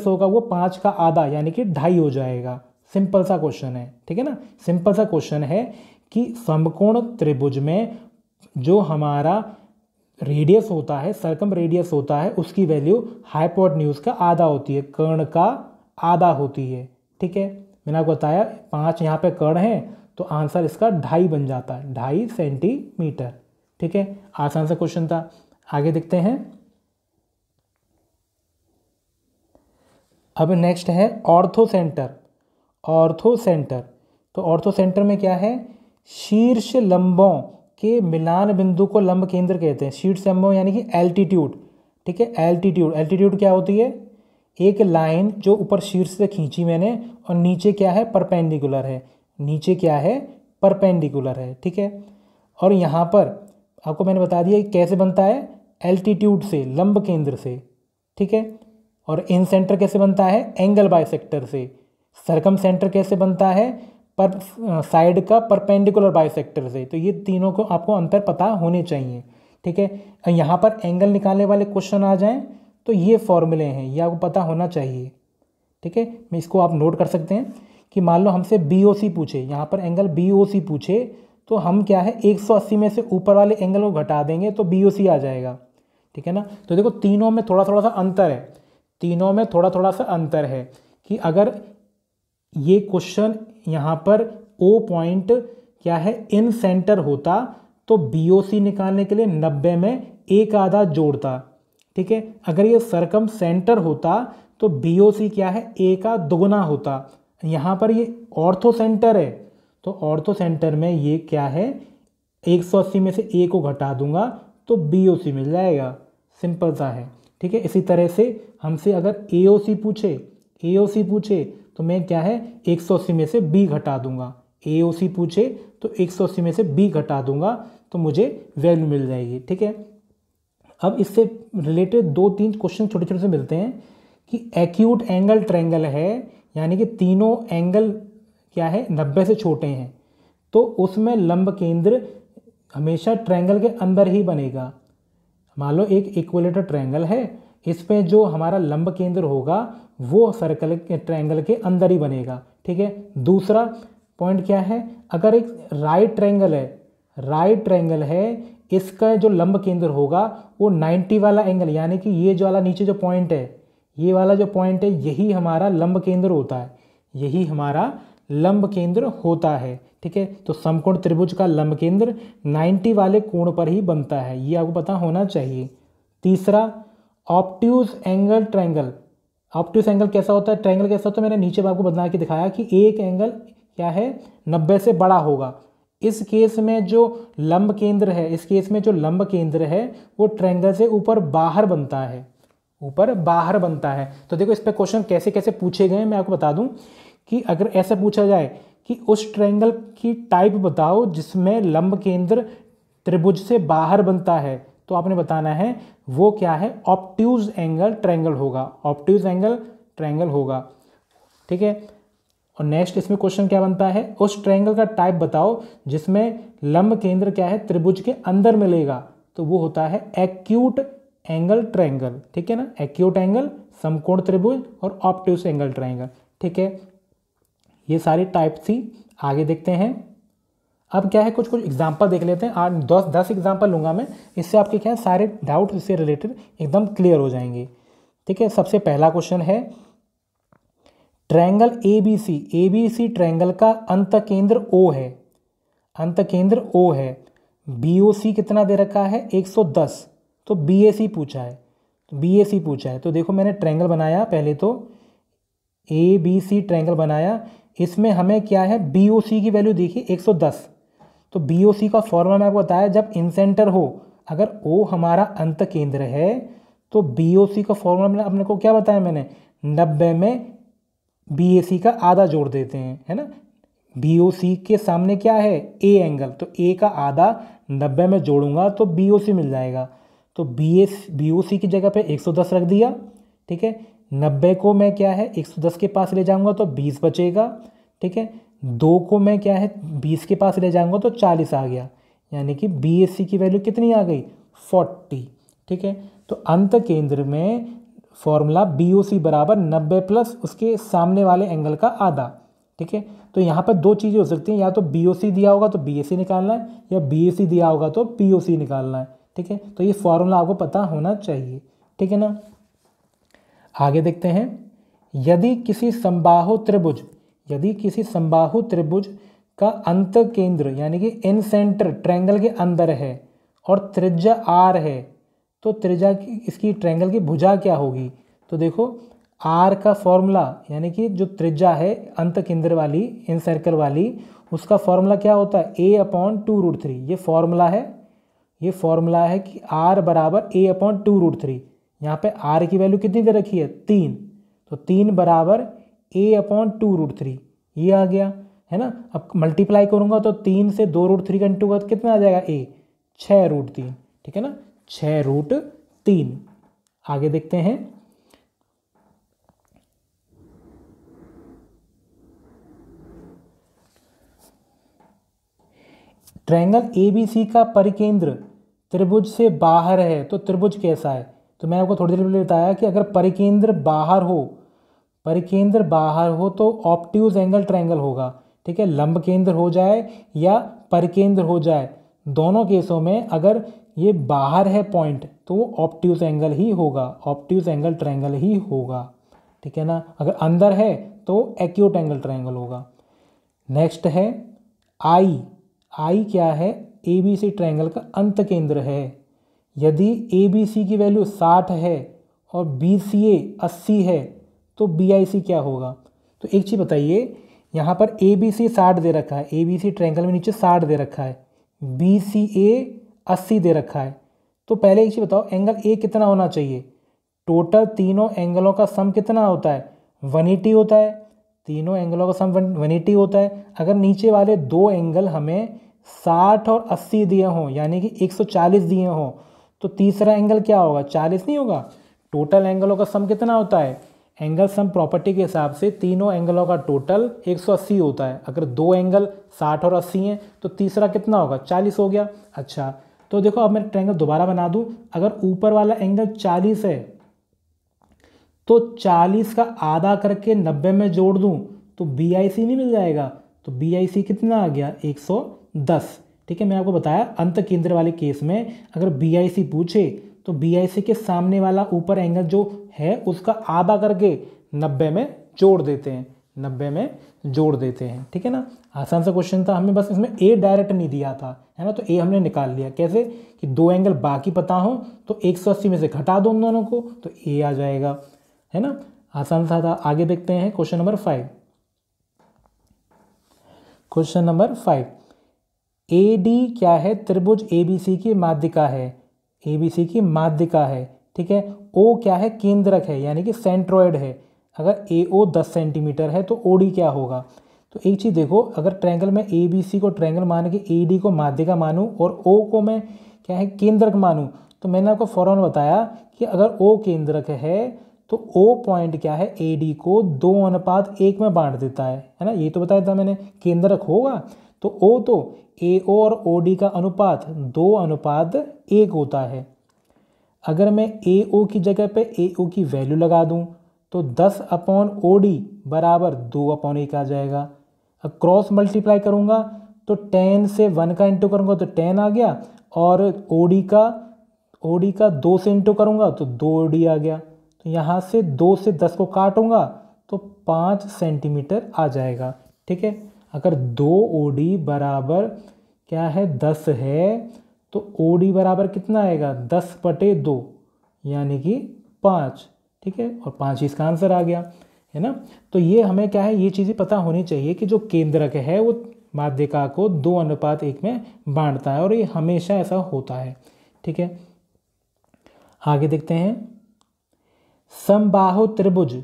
Speaker 1: होगा वो 5 का आधा यानी कि 2.5 हो जाएगा। सिंपल सा क्वेश्चन है। ठीक है ना, सिंपल सा क्वेश्चन है कि समकोण त्रिभुज में जो हमारा रेडियस होता है, सरकम रेडियस होता है, उसकी वैल्यू हाइपोटेन्यूज का आधा होती है, कर्ण का आधा होती है। ठीक है, मैंने आपको बताया 5 यहाँ पे कर्ण है तो आंसर इसका 2.5 बन जाता है, 2.5 सेंटीमीटर। ठीक है, आसान सा क्वेश्चन था। आगे देखते हैं। अब नेक्स्ट है ऑर्थोसेंटर। तो ऑर्थोसेंटर में क्या है, शीर्ष लंबों के मिलान बिंदु को लंब केंद्र कहते हैं। शीर्ष लंबों यानी कि एल्टीट्यूड। ठीक है, एल्टीट्यूड क्या होती है, एक लाइन जो ऊपर शीर्ष से खींची मैंने और नीचे क्या है, परपेंडिकुलर है। ठीक है, और यहाँ पर आपको मैंने बता दिया कैसे बनता है, एल्टीट्यूड से, लंब केंद्र से। ठीक है, और इन सेंटर कैसे बनता है, एंगल बाइसेक्टर से। सरकम सेंटर कैसे बनता है, पर साइड का परपेंडिकुलर बाइसेक्टर से। तो ये तीनों को आपको अंतर पता होने चाहिए। ठीक है, यहाँ पर एंगल निकालने वाले क्वेश्चन आ जाएं तो ये फॉर्मूले हैं, ये आपको पता होना चाहिए। ठीक है, मैं इसको आप नोट कर सकते हैं कि मान लो हमसे BOC पूछे, यहाँ पर एंगल BOC पूछे तो हम क्या है 180 में से ऊपर वाले एंगल को घटा देंगे तो BOC आ जाएगा। ठीक है ना, तो देखो तीनों में थोड़ा सा अंतर है कि अगर ये क्वेश्चन यहाँ पर O पॉइंट क्या है इन सेंटर होता तो BOC निकालने के लिए 90 में एक आधा जोड़ता। ठीक है, अगर ये सरकम सेंटर होता तो BOC क्या है A का दुगना होता। यहाँ पर ये ऑर्थो सेंटर है तो ऑर्थो सेंटर में ये क्या है 180 में से A को घटा दूंगा तो BOC मिल जाएगा। सिंपल सा है। ठीक है, इसी तरह से हमसे अगर AOC पूछे तो मैं क्या है 180 में से B घटा दूंगा। AOC पूछे तो 180 में से B घटा दूंगा तो मुझे वैल्यू मिल जाएगी। ठीक है, अब इससे रिलेटेड 2-3 क्वेश्चन छोटे छोटे से मिलते हैं कि एक्यूट एंगल ट्रायंगल है, यानी कि तीनों एंगल क्या है 90 से छोटे हैं, तो उसमें लंब केंद्र हमेशा ट्रायंगल के अंदर ही बनेगा। मान लो एक इक्विलेटरल ट्रायंगल है, इस पे जो हमारा लंब केंद्र होगा वो सर्कल के ट्रायंगल के अंदर ही बनेगा। ठीक है, दूसरा पॉइंट क्या है, अगर एक राइट ट्रायंगल है इसका जो लंब केंद्र होगा वो 90 वाला एंगल, यानी कि ये जो वाला नीचे जो पॉइंट है, ये वाला जो पॉइंट है यही हमारा लंब केंद्र होता है। ठीक है, तो समकोण त्रिभुज का लंब केंद्र 90 वाले कोण पर ही बनता है, ये आपको पता होना चाहिए। तीसरा obtuse angle triangle. Obtuse angle कैसा होता है, ट्रायंगल कैसा होता है, मैंने नीचे आपको बता के दिखाया कि एक एंगल क्या है 90 से बड़ा होगा। इस केस में जो लंब केंद्र है वो ट्रायंगल से ऊपर बाहर बनता है। तो देखो इस पे क्वेश्चन कैसे कैसे पूछे गए मैं आपको बता दूं कि अगर ऐसा पूछा जाए कि उस ट्रायंगल की टाइप बताओ जिसमें लंब केंद्र त्रिभुज से बाहर बनता है, तो आपने बताना है वो क्या है, ऑब्ट्यूज एंगल ट्रायंगल होगा। ठीक है, और नेक्स्ट इसमें क्वेश्चन क्या बनता है, उस ट्रायंगल का टाइप बताओ जिसमें लंब केंद्र क्या है त्रिभुज के अंदर मिलेगा, तो वो होता है एक्यूट एंगल ट्रायंगल, ठीक है ना, एक्यूट एंगल, समकोण त्रिभुज और ऑब्ट्यूज एंगल ट्रायंगल, ठीक है। ये सारी टाइप थी। आगे देखते हैं। अब क्या है, कुछ एग्जाम्पल देख लेते हैं। 8 10 एग्जाम्पल लूँगा मैं, इससे आपके क्या है सारे डाउट इससे रिलेटेड एकदम क्लियर हो जाएंगे, ठीक है। सबसे पहला क्वेश्चन है, ट्रायंगल ABC ट्रायंगल का अंत केंद्र O है, अंत केंद्र O है, BOC कितना दे रखा है 110, तो BAC पूछा है, तो देखो मैंने ट्रायंगल बनाया, पहले तो ABC ट्रायंगल बनाया, इसमें हमें क्या है BOC की वैल्यू देखी 110, तो BOC का फॉर्मूला मैं आपको बताया, जब इन सेंटर हो, अगर O हमारा अंत केंद्र है तो BOC का फॉर्मूला मैंने अपने को क्या बताया, मैंने 90 में BAC का आधा जोड़ देते हैं, है ना। BOC के सामने क्या है A एंगल, तो A का आधा 90 में जोड़ूंगा तो BOC मिल जाएगा, तो BOC की जगह पे 110 रख दिया, ठीक है। 90 को मैं क्या है 110 के पास ले जाऊंगा तो 20 बचेगा, ठीक है। 2 को मैं क्या है 20 के पास ले जाऊंगा तो 40 आ गया, यानी कि BAC की वैल्यू कितनी आ गई 40, ठीक है। तो अंत केंद्र में फॉर्मूला BOC बराबर 90 प्लस उसके सामने वाले एंगल का आधा, ठीक है। तो यहाँ पर दो चीज़ें हो सकती हैं, या तो BOC दिया होगा तो BAC निकालना है, या BAC दिया होगा तो POC निकालना है, ठीक है। तो ये फॉर्मूला आपको पता होना चाहिए, ठीक है ना। आगे देखते हैं। यदि किसी समबाहु त्रिभुज का अंत केंद्र यानी कि इन सेंटर ट्रायंगल के अंदर है और त्रिज्या R है, तो त्रिज्या की इसकी ट्रायंगल की भुजा क्या होगी, तो देखो R का फॉर्मूला यानी कि जो त्रिज्या है अंत केंद्र वाली इन सर्कल वाली, उसका फॉर्मूला क्या होता है A/2√3, ये फॉर्मूला है कि R बराबर A/2√3। यहाँ पे R की वैल्यू कितनी दे रखी है 3, तो 3 बराबर A/2√3, ये आ गया, है ना। अब मल्टीप्लाई करूँगा तो 3 से 2√3 का इंटू कितना आ जाएगा 6√3, ठीक है ना, 6√3। आगे देखते हैं। ट्रायंगल ABC का परिकेंद्र त्रिभुज से बाहर है, तो त्रिभुज कैसा है, तो मैंने आपको थोड़ी देर पहले बताया कि अगर परिकेंद्र बाहर हो तो ऑब्ट्यूज एंगल ट्रायंगल होगा, ठीक है। लंब केंद्र हो जाए या परिकेंद्र हो जाए, दोनों केसों में अगर ये बाहर है पॉइंट तो वो ऑब्ट्यूज एंगल ही होगा, ऑब्ट्यूज एंगल ट्रायंगल ही होगा, ठीक है ना। अगर अंदर है तो एक्यूट एंगल ट्रायंगल होगा। नेक्स्ट है आई क्या है ABC ट्रायंगल का अंत केंद्र है। यदि ABC की वैल्यू 60 है और BCA 80 है तो BIC क्या होगा, तो एक चीज़ बताइए, यहाँ पर ABC 60 दे रखा है, ABC ट्रायंगल में नीचे 60 दे रखा है, BCA 80 दे रखा है, तो पहले एक चीज़ बताओ एंगल A कितना होना चाहिए, टोटल तीनों एंगलों का सम कितना होता है 180 होता है, तीनों एंगलों का सम 180 होता है। अगर नीचे वाले दो एंगल हमें 60 और 80 दिए हों यानी कि 140 दिए हों, तो तीसरा एंगल क्या होगा 40 नहीं होगा। टोटल एंगलों का सम कितना होता है, एंगल सम प्रॉपर्टी के हिसाब से तीनों एंगलों का टोटल 180 होता है। अगर दो एंगल 60 और 80 हैं तो तीसरा कितना होगा 40 हो गया। अच्छा, तो देखो अब मैं ट्रायंगल दोबारा बना दूं, अगर ऊपर वाला एंगल 40 है तो 40 का आधा करके 90 में जोड़ दूं तो BIC नहीं मिल जाएगा, तो BIC कितना आ गया 110, ठीक है। मैं आपको बताया अंत केंद्र वाले केस में अगर BIC पूछे तो BIC के सामने वाला ऊपर एंगल जो है उसका आधा करके 90 में जोड़ देते हैं, ठीक है ना। आसान सा क्वेश्चन था, हमें बस इसमें A डायरेक्ट नहीं दिया था, है ना, तो A हमने निकाल लिया। कैसे कि दो एंगल बाकी पता हो तो 180 में से घटा दो उन दोनों को तो A आ जाएगा, है ना, आसान सा था। आगे देखते हैं क्वेश्चन नंबर 5। AD क्या है त्रिभुज ABC की माध्यिका है, ठीक है। O क्या है केंद्रक है यानी कि सेंट्रॉयड है। अगर AO 10 सेंटीमीटर है तो OD क्या होगा, तो एक चीज़ देखो, अगर ट्रायंगल में ABC को ट्रायंगल मान के AD को माध्यिका मानूं और O को मैं क्या है केंद्रक मानूं, तो मैंने आपको फौरन बताया कि अगर O केंद्रक है तो O पॉइंट क्या है AD को 2:1 में बांट देता है ना, ये तो बताया था मैंने। केंद्रक होगा तो O तो AO और OD का अनुपात 2:1 होता है। अगर मैं ए ओ की जगह पे ए ओ की वैल्यू लगा दूं तो 10 अपॉन ओ डी बराबर 2/1 आ जाएगा। अब क्रॉस मल्टीप्लाई करूंगा तो 10 से 1 का इंटू करूंगा तो 10 आ गया, और ओ डी का 2 से इंटू करूंगा तो 2 आ गया। तो यहाँ से 2 से 10 को काटूंगा तो 5 सेंटीमीटर आ जाएगा। ठीक है, अगर 2 OD बराबर क्या है 10 है तो OD बराबर कितना आएगा 10/2 यानी कि 5। ठीक है, और 5 इसका आंसर आ गया, है ना। तो ये हमें क्या है, ये चीज़ें पता होनी चाहिए कि जो केंद्रक है वो माध्यिका को 2:1 में बांटता है, और ये हमेशा ऐसा होता है। ठीक है, आगे देखते हैं समबाहु त्रिभुज।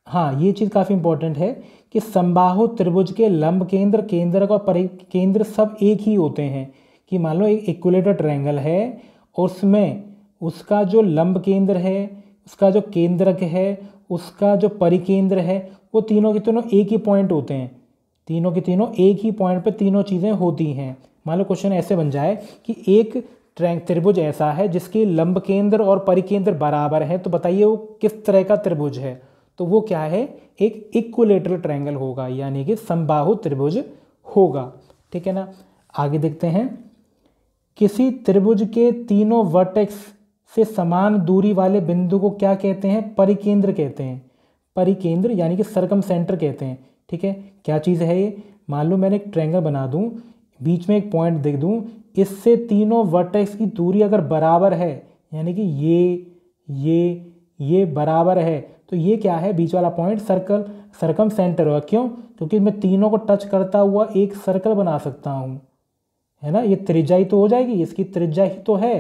Speaker 1: हाँ, ये चीज़ काफ़ी इंपॉर्टेंट है कि समबाहु त्रिभुज के लंब केंद्र, केंद्रक और परिकेंद्र सब एक ही होते हैं। कि मान लो एक इक्विलेटरल ट्रायंगल है, उसमें उसका जो लंब केंद्र है, उसका जो केंद्रक है, उसका जो परिकेंद्र है, वो तीनों के तीनों एक ही पॉइंट होते हैं। तीनों के तीनों एक ही पॉइंट पे तीनों चीज़ें होती हैं। मान लो क्वेश्चन ऐसे बन जाए कि एक त्रिभुज ऐसा है जिसके लंब केंद्र और परिकेंद्र बराबर है, तो बताइए वो किस तरह का त्रिभुज है। तो वो क्या है, एक इक्विलेटरल ट्रायंगल होगा, यानी कि समबाहु त्रिभुज होगा। ठीक है ना, आगे देखते हैं किसी त्रिभुज के तीनों वर्टेक्स से समान दूरी वाले बिंदु को क्या कहते हैं, परिकेंद्र कहते हैं। परिकेंद्र यानी कि सर्कमसेंटर कहते हैं। ठीक है, क्या चीज़ है ये, मान लो मैंने एक ट्रायंगल बना दूं, बीच में एक पॉइंट दे दूं, इससे तीनों वर्टेक्स की दूरी अगर बराबर है, यानी कि ये बराबर है, तो ये क्या है, बीच वाला पॉइंट सर्कमसेंटर होगा। क्यों, क्योंकि मैं तीनों को टच करता हुआ एक सर्कल बना सकता हूँ, है ना। ये त्रिज्या ही तो हो जाएगी, इसकी त्रिज्या ही तो है,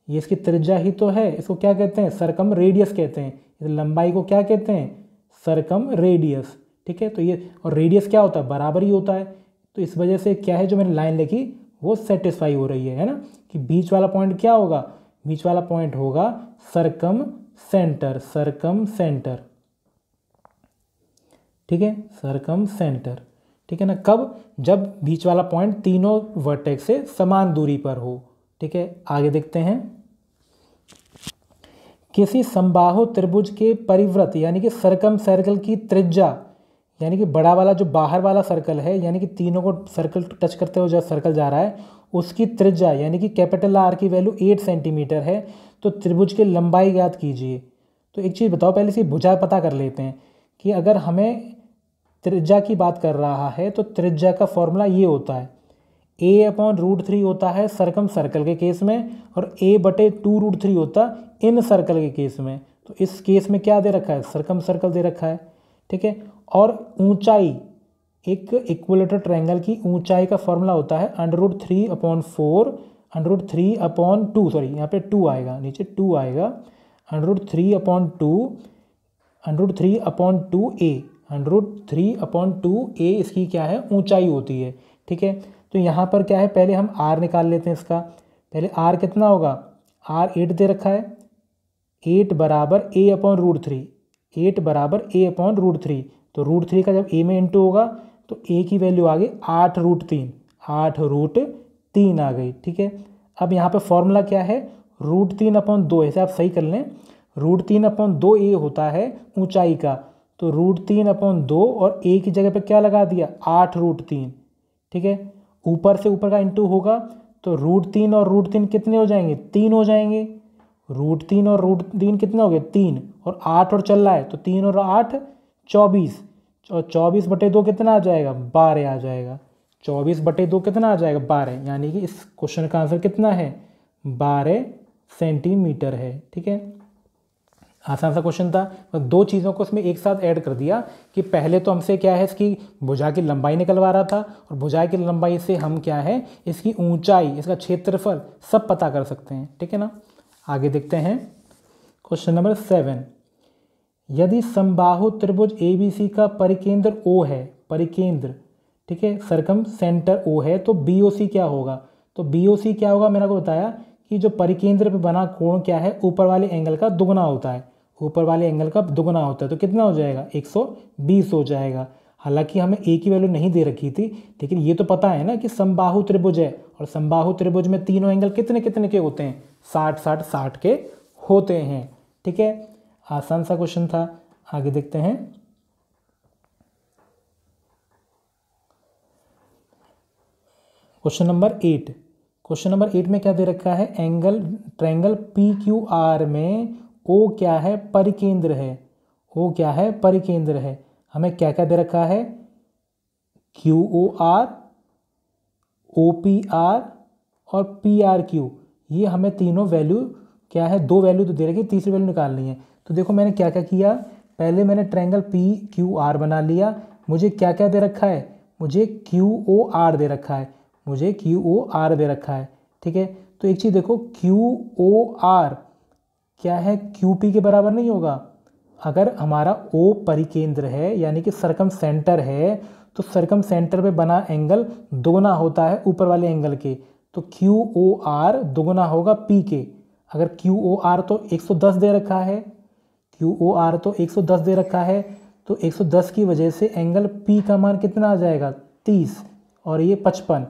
Speaker 1: ये इसकी त्रिज्या ही तो है। इसको क्या कहते हैं, सर्कम रेडियस कहते हैं। इस लंबाई को क्या कहते हैं, सर्कम रेडियस। ठीक है, तो ये और रेडियस क्या होता है, बराबर ही होता है। तो इस वजह से क्या है, जो मैंने लाइन लिखी वो सेटिस्फाई हो रही है ना, कि बीच वाला पॉइंट क्या होगा, बीच वाला पॉइंट होगा सर्कम सेंटर। ठीक है, सर्कम सेंटर। ठीक है ना, कब, जब बीच वाला पॉइंट तीनों वर्टेक्स से समान दूरी पर हो। ठीक है, आगे देखते हैं किसी समबाहु त्रिभुज के परिवृत्त यानी कि सर्कम सर्कल की त्रिज्या, यानी कि बड़ा वाला जो बाहर वाला सर्कल है, यानी कि तीनों को सर्कल टच करते हुए जो सर्कल जा रहा है, उसकी त्रिज्या यानी कि कैपिटल आर की वैल्यू 8 सेंटीमीटर है। तो त्रिभुज की लंबाई ज्ञात कीजिए। तो एक चीज़ बताओ, पहले इसकी भुजा पता कर लेते हैं कि अगर हमें त्रिज्या की बात कर रहा है तो त्रिज्या का फॉर्मूला ये होता है, A/√3 होता है सर्कम सर्कल के केस में, और A/2√3 होता इन सर्कल के केस में। तो इस केस में क्या दे रखा है, सर्कम सर्कल दे रखा है। ठीक है, और ऊंचाई, एक इक्विलेटरल ट्रायंगल की ऊंचाई का फॉर्मूला होता है √3/4, √3/2, सॉरी यहाँ पे 2 आएगा, नीचे 2 आएगा, √3/2, √3/2a, √3/2a इसकी क्या है, ऊंचाई होती है। ठीक है, तो यहाँ पर क्या है, पहले हम r निकाल लेते हैं इसका। पहले r कितना होगा, r 8 दे रखा है, 8 बराबर a/√3, 8 बराबर a/√3। तो √3 का जब a में इंटू होगा तो a की वैल्यू आ गई 8√3, 8√3 आ गई। ठीक है, अब यहाँ पे फॉर्मूला क्या है, √3/2, ऐसे आप सही कर लें, √3/2 a होता है ऊंचाई का। तो √3/2 और a की जगह पे क्या लगा दिया, 8√3। ठीक है, ऊपर से ऊपर का इंटू होगा तो √3 और √3 कितने हो जाएंगे, 3 हो जाएंगे। √3 और √3 कितने हो गए, 3, और 8 और चल रहा है तो 3 और 8 24, और 24/2 कितना आ जाएगा, 12 आ जाएगा। 24/2 कितना आ जाएगा, 12, यानी कि इस क्वेश्चन का आंसर कितना है, 12 सेंटीमीटर है। ठीक है, आसान सा क्वेश्चन था। तो दो चीज़ों को इसमें एक साथ ऐड कर दिया कि पहले तो हमसे क्या है, इसकी भुजा की लंबाई निकलवा रहा था, और भुजा की लंबाई से हम क्या है, इसकी ऊंचाई, इसका क्षेत्रफल सब पता कर सकते हैं। ठीक है ना, आगे देखते हैं क्वेश्चन नंबर 7। यदि समबाहु त्रिभुज ABC का परिकेंद्र O है, परिकेंद्र, ठीक है, सर्कम सेंटर O है, तो BOC क्या होगा। तो BOC क्या होगा, मैंने आपको बताया कि जो परिकेंद्र पे बना कोण क्या है, ऊपर वाले एंगल का दुगना होता है, ऊपर वाले एंगल का दुगना होता है। तो कितना हो जाएगा, 120 हो जाएगा। हालांकि हमें ए की वैल्यू नहीं दे रखी थी, लेकिन ये तो पता है ना कि समबाहु त्रिभुज है, और समबाहु त्रिभुज में तीनों एंगल कितने कितने के होते हैं, 60 60 60 के होते हैं। ठीक है, आसान सा क्वेश्चन था। आगे देखते हैं। Question number 8। क्वेश्चन नंबर 8 में क्या दे रखा है, ट्रायंगल पी क्यू आर में ओ क्या है, परिकेंद्र है। ओ क्या है, परिकेंद्र है। हमें क्या क्या दे रखा है, Q O R, O P R और पी आर क्यू। ये हमें तीनों वैल्यू क्या है, 2 वैल्यू तो दे रखी है, तीसरी वैल्यू निकालनी है। तो देखो मैंने क्या क्या किया, पहले मैंने ट्रायंगल पी क्यू आर बना लिया। मुझे क्या क्या दे रखा है, मुझे क्यू ओ आर दे रखा है, मुझे क्यू ओ आर दे रखा है। ठीक है, तो एक चीज़ देखो, क्यू ओ आर क्या है, क्यू पी के बराबर नहीं होगा। अगर हमारा ओ परिकेंद्र है यानी कि सरकम सेंटर है, तो सरकम सेंटर पे बना एंगल दोगुना होता है ऊपर वाले एंगल के। तो क्यू ओ आर दोगुना होगा पी के। अगर क्यू ओ आर तो 110 दे रखा है, क्यू ओ आर तो 110 दे रखा है, तो 110 की वजह से एंगल पी का मान कितना आ जाएगा, 30, और ये 55।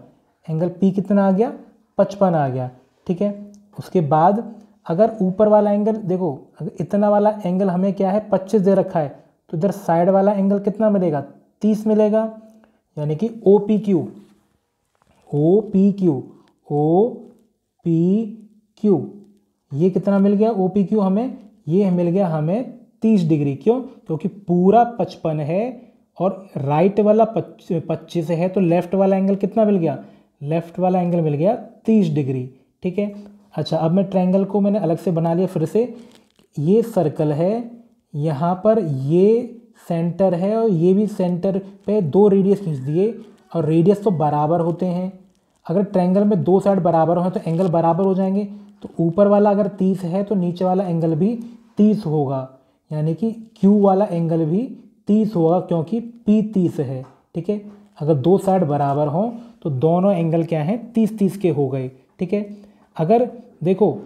Speaker 1: एंगल पी कितना आ गया, 55 आ गया। ठीक है, उसके बाद अगर ऊपर वाला एंगल देखो, अगर इतना वाला एंगल हमें क्या है 25 दे रखा है, तो इधर साइड वाला एंगल कितना मिलेगा, 30 मिलेगा। यानी कि O P Q, O P Q, O P Q ये कितना मिल गया, ओ पी क्यू हमें, ये मिल गया हमें 30 डिग्री। क्यों, क्योंकि पूरा 55 है और राइट वाला 25 है, तो लेफ्ट वाला एंगल कितना मिल गया, लेफ्ट वाला एंगल मिल गया 30 डिग्री। ठीक है, अच्छा अब मैं ट्रायंगल को मैंने अलग से बना लिया फिर से। ये सर्कल है, यहाँ पर ये सेंटर है और ये भी सेंटर पे 2 रेडियस खींच दिए, और रेडियस तो बराबर होते हैं। अगर ट्रायंगल में 2 साइड बराबर हो तो एंगल बराबर हो जाएंगे। तो ऊपर वाला अगर 30 है तो नीचे वाला एंगल भी 30 होगा, यानी कि Q वाला एंगल भी 30 होगा, क्योंकि P 30 है। ठीक है, अगर 2 साइड बराबर हों तो दोनों एंगल क्या हैं, 30 30 के हो गए। ठीक है, अगर देखो,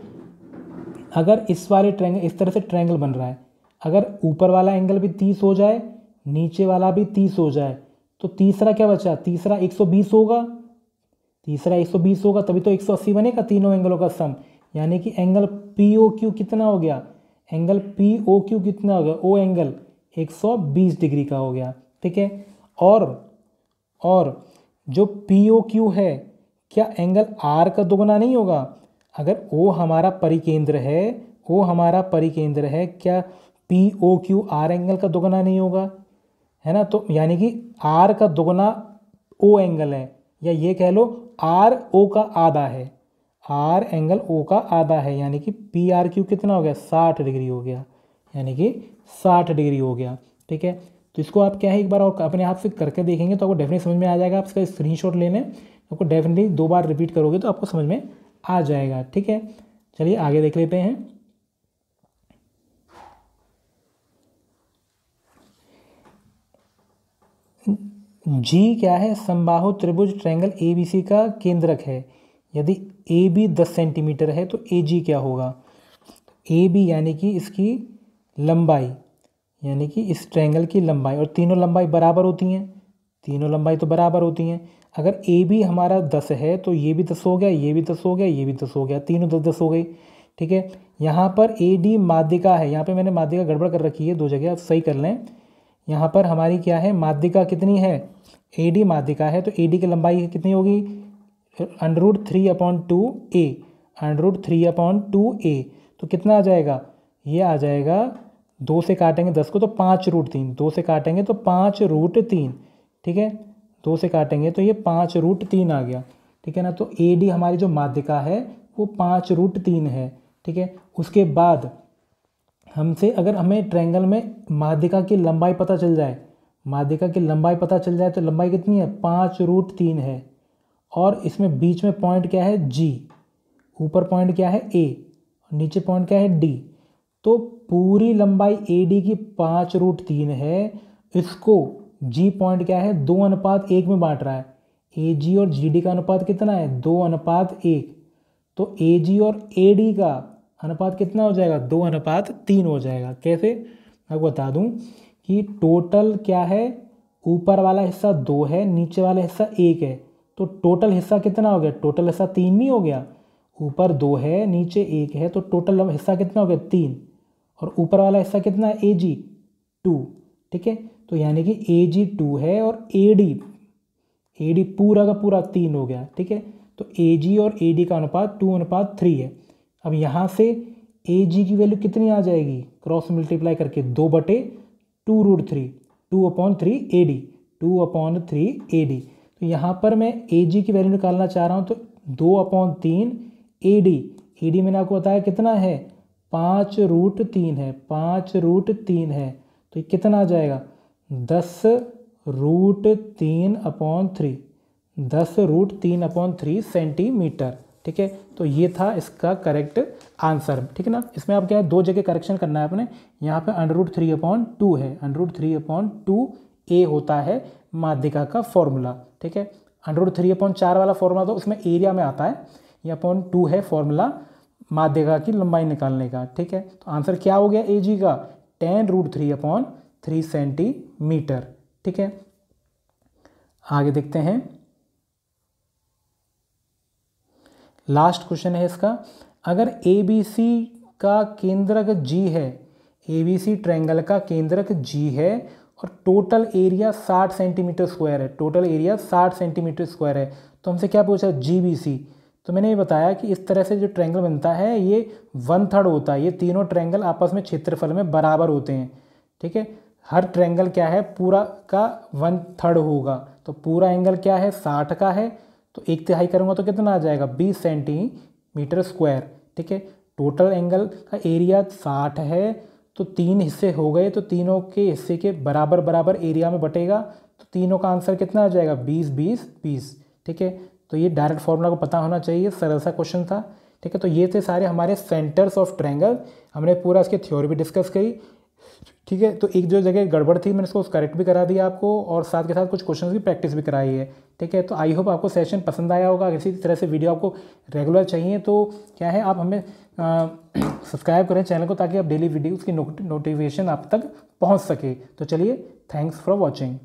Speaker 1: अगर इस वाले ट्रायंगल, इस तरह से ट्रायंगल बन रहा है, अगर ऊपर वाला एंगल भी 30 हो जाए, नीचे वाला भी 30 हो जाए, तो तीसरा क्या बचा, तीसरा 120 होगा, तीसरा 120 होगा, तभी तो 180 बनेगा तीनों एंगलों का सम। यानी कि एंगल पी ओ क्यू कितना हो गया, एंगल पी ओ क्यू कितना हो गया, ओ एंगल 120 डिग्री का हो गया। ठीक है, और जो पी ओ क्यू है, क्या एंगल आर का दुगना नहीं होगा। अगर ओ हमारा परिकेंद्र है, ओ हमारा परिकेंद्र है, क्या P O Q R angle का दुगना नहीं होगा, है ना। तो यानी कि आर का दुगना ओ एंगल है, या ये कह लो आर ओ का आधा है, आर एंगल ओ का आधा है, यानी कि पी आर क्यू कितना हो गया, 60 डिग्री हो गया, यानी कि 60 डिग्री हो गया। ठीक है, तो इसको आप क्या है एक बार और अपने हाथ से करके देखेंगे तो आपको डेफिनेटली समझ में आ जाएगा। आप इसका स्क्रीनशॉट लेने, आपको डेफिनेटली 2 बार रिपीट करोगे तो आपको समझ में आ जाएगा। ठीक है, चलिए आगे देख लेते हैं। जी क्या है, समबाहु त्रिभुज ट्रायंगल ए बी सी का केंद्रक है। यदि ए बी 10 सेंटीमीटर है तो ए जी क्या होगा, ए बी यानी कि इसकी लंबाई, यानी कि इस ट्रायंगल की लंबाई, और तीनों लंबाई बराबर होती हैं, तीनों लंबाई तो बराबर होती हैं। अगर ए बी हमारा 10 है तो ये भी 10 हो गया, ये भी 10 हो गया, ये भी 10 हो गया, तीनों 10 10 हो गई। ठीक है, यहाँ पर ए डी माध्यिका है, यहाँ पे मैंने माध्यिका गड़बड़ कर रखी है 2 जगह, आप सही कर लें। यहाँ पर हमारी क्या है, माध्यिका कितनी है, ए डी माध्यिका है, तो ए डी की लंबाई कितनी होगी, √3/2 ए, √3/2 ए, तो कितना आ जाएगा, ये आ जाएगा, 2 से काटेंगे 10 को तो 5√3, 2 से काटेंगे तो 5√3। ठीक है, 2 से काटेंगे तो ये 5√3 आ गया। ठीक है ना, तो ए डी हमारी जो माध्यिका है वो 5√3 है। ठीक है, उसके बाद हमसे अगर हमें ट्रायंगल में माध्यिका की लंबाई पता चल जाए, माध्यिका की लंबाई पता चल जाए तो लंबाई कितनी है, 5√3 है, और इसमें बीच में पॉइंट क्या है, जी, ऊपर पॉइंट क्या है, ए, और नीचे पॉइंट क्या है, डी। तो पूरी लंबाई ए डी की 5√3 है, इसको जी पॉइंट क्या है, 2:1 में बांट रहा है। ए जी और जी डी का अनुपात कितना है, 2:1। तो ए जी और ए डी का अनुपात कितना हो जाएगा, 2:3 हो जाएगा। कैसे, मैं आपको बता दूं कि टोटल क्या है, ऊपर वाला हिस्सा 2 है, नीचे वाला हिस्सा 1 है, तो टोटल हिस्सा कितना हो गया? टोटल हिस्सा 3 नहीं हो गया? ऊपर 2 है, नीचे 1 है, तो टोटल हिस्सा कितना हो गया? 3। और ऊपर वाला हिस्सा कितना है? AG 2। ठीक है, तो यानी कि AG 2 है और AD पूरा का पूरा 3 हो गया। ठीक है, तो AG और AD का अनुपात 2:3 है। अब यहाँ से AG की वैल्यू कितनी आ जाएगी? क्रॉस मल्टीप्लाई करके 2/2√3, 2/3 AD, 2/3 AD। तो यहाँ पर मैं AG की वैल्यू निकालना चाह रहा हूँ, तो 2/3 AD मैंने आपको बताया कितना है? 5√3 है, 5√3 है, तो ये कितना आ जाएगा? 10√3/3, 10√3/3 सेंटीमीटर। ठीक है, तो ये था इसका करेक्ट आंसर। ठीक है ना, इसमें आप क्या है, 2 जगह करेक्शन करना है अपने। यहाँ पे √3/2 है, √3/2 A होता है माध्यिका का फॉर्मूला। ठीक है, √3/4 वाला फॉर्मूला तो उसमें एरिया में आता है, ये /2 है फॉर्मूला माध्यिका की लंबाई निकालने का। ठीक है, तो आंसर क्या हो गया AG का? 10√3/3 सेंटीमीटर। ठीक है, आगे देखते हैं। लास्ट क्वेश्चन है इसका, अगर ABC का केंद्रक G है, ABC ट्रायंगल का केंद्रक G है और टोटल एरिया 60 सेंटीमीटर स्क्वायर है, टोटल एरिया 60 सेंटीमीटर स्क्वायर है, तो हमसे क्या पूछा? GBC। तो मैंने ये बताया कि इस तरह से जो ट्रायंगल बनता है ये 1/3 होता है, ये तीनों ट्रायंगल आपस में क्षेत्रफल में बराबर होते हैं। ठीक है, हर ट्रायंगल क्या है? पूरा का 1/3 होगा, तो पूरा एंगल क्या है? 60 का है, तो 1/3 करूँगा तो कितना आ जाएगा? 20 सेंटीमीटर स्क्वायर। ठीक है, टोटल एंगल का एरिया 60 है, तो 3 हिस्से हो गए, तो तीनों के हिस्से के बराबर बराबर एरिया में बटेगा, तो तीनों का आंसर कितना आ जाएगा? 20 20 20। ठीक है, तो ये डायरेक्ट फॉर्मूला को पता होना चाहिए, सरल सा क्वेश्चन था। ठीक है, तो ये थे सारे हमारे सेंटर्स ऑफ ट्रायंगल, हमने पूरा इसकी थ्योरी भी डिस्कस करी। ठीक है, तो एक जो जगह गड़बड़ थी मैंने इसको करेक्ट भी करा दिया आपको, और साथ के साथ कुछ क्वेश्चंस की प्रैक्टिस भी कराई है। ठीक है, तो आई होप आपको सेशन पसंद आया होगा। इसी तरह से वीडियो आपको रेगुलर चाहिए तो क्या है, आप हमें सब्सक्राइब करें चैनल को, ताकि आप डेली वीडियोज़ की नोटिफिकेशन आप तक पहुंच सके। तो चलिए, थैंक्स फॉर वॉचिंग।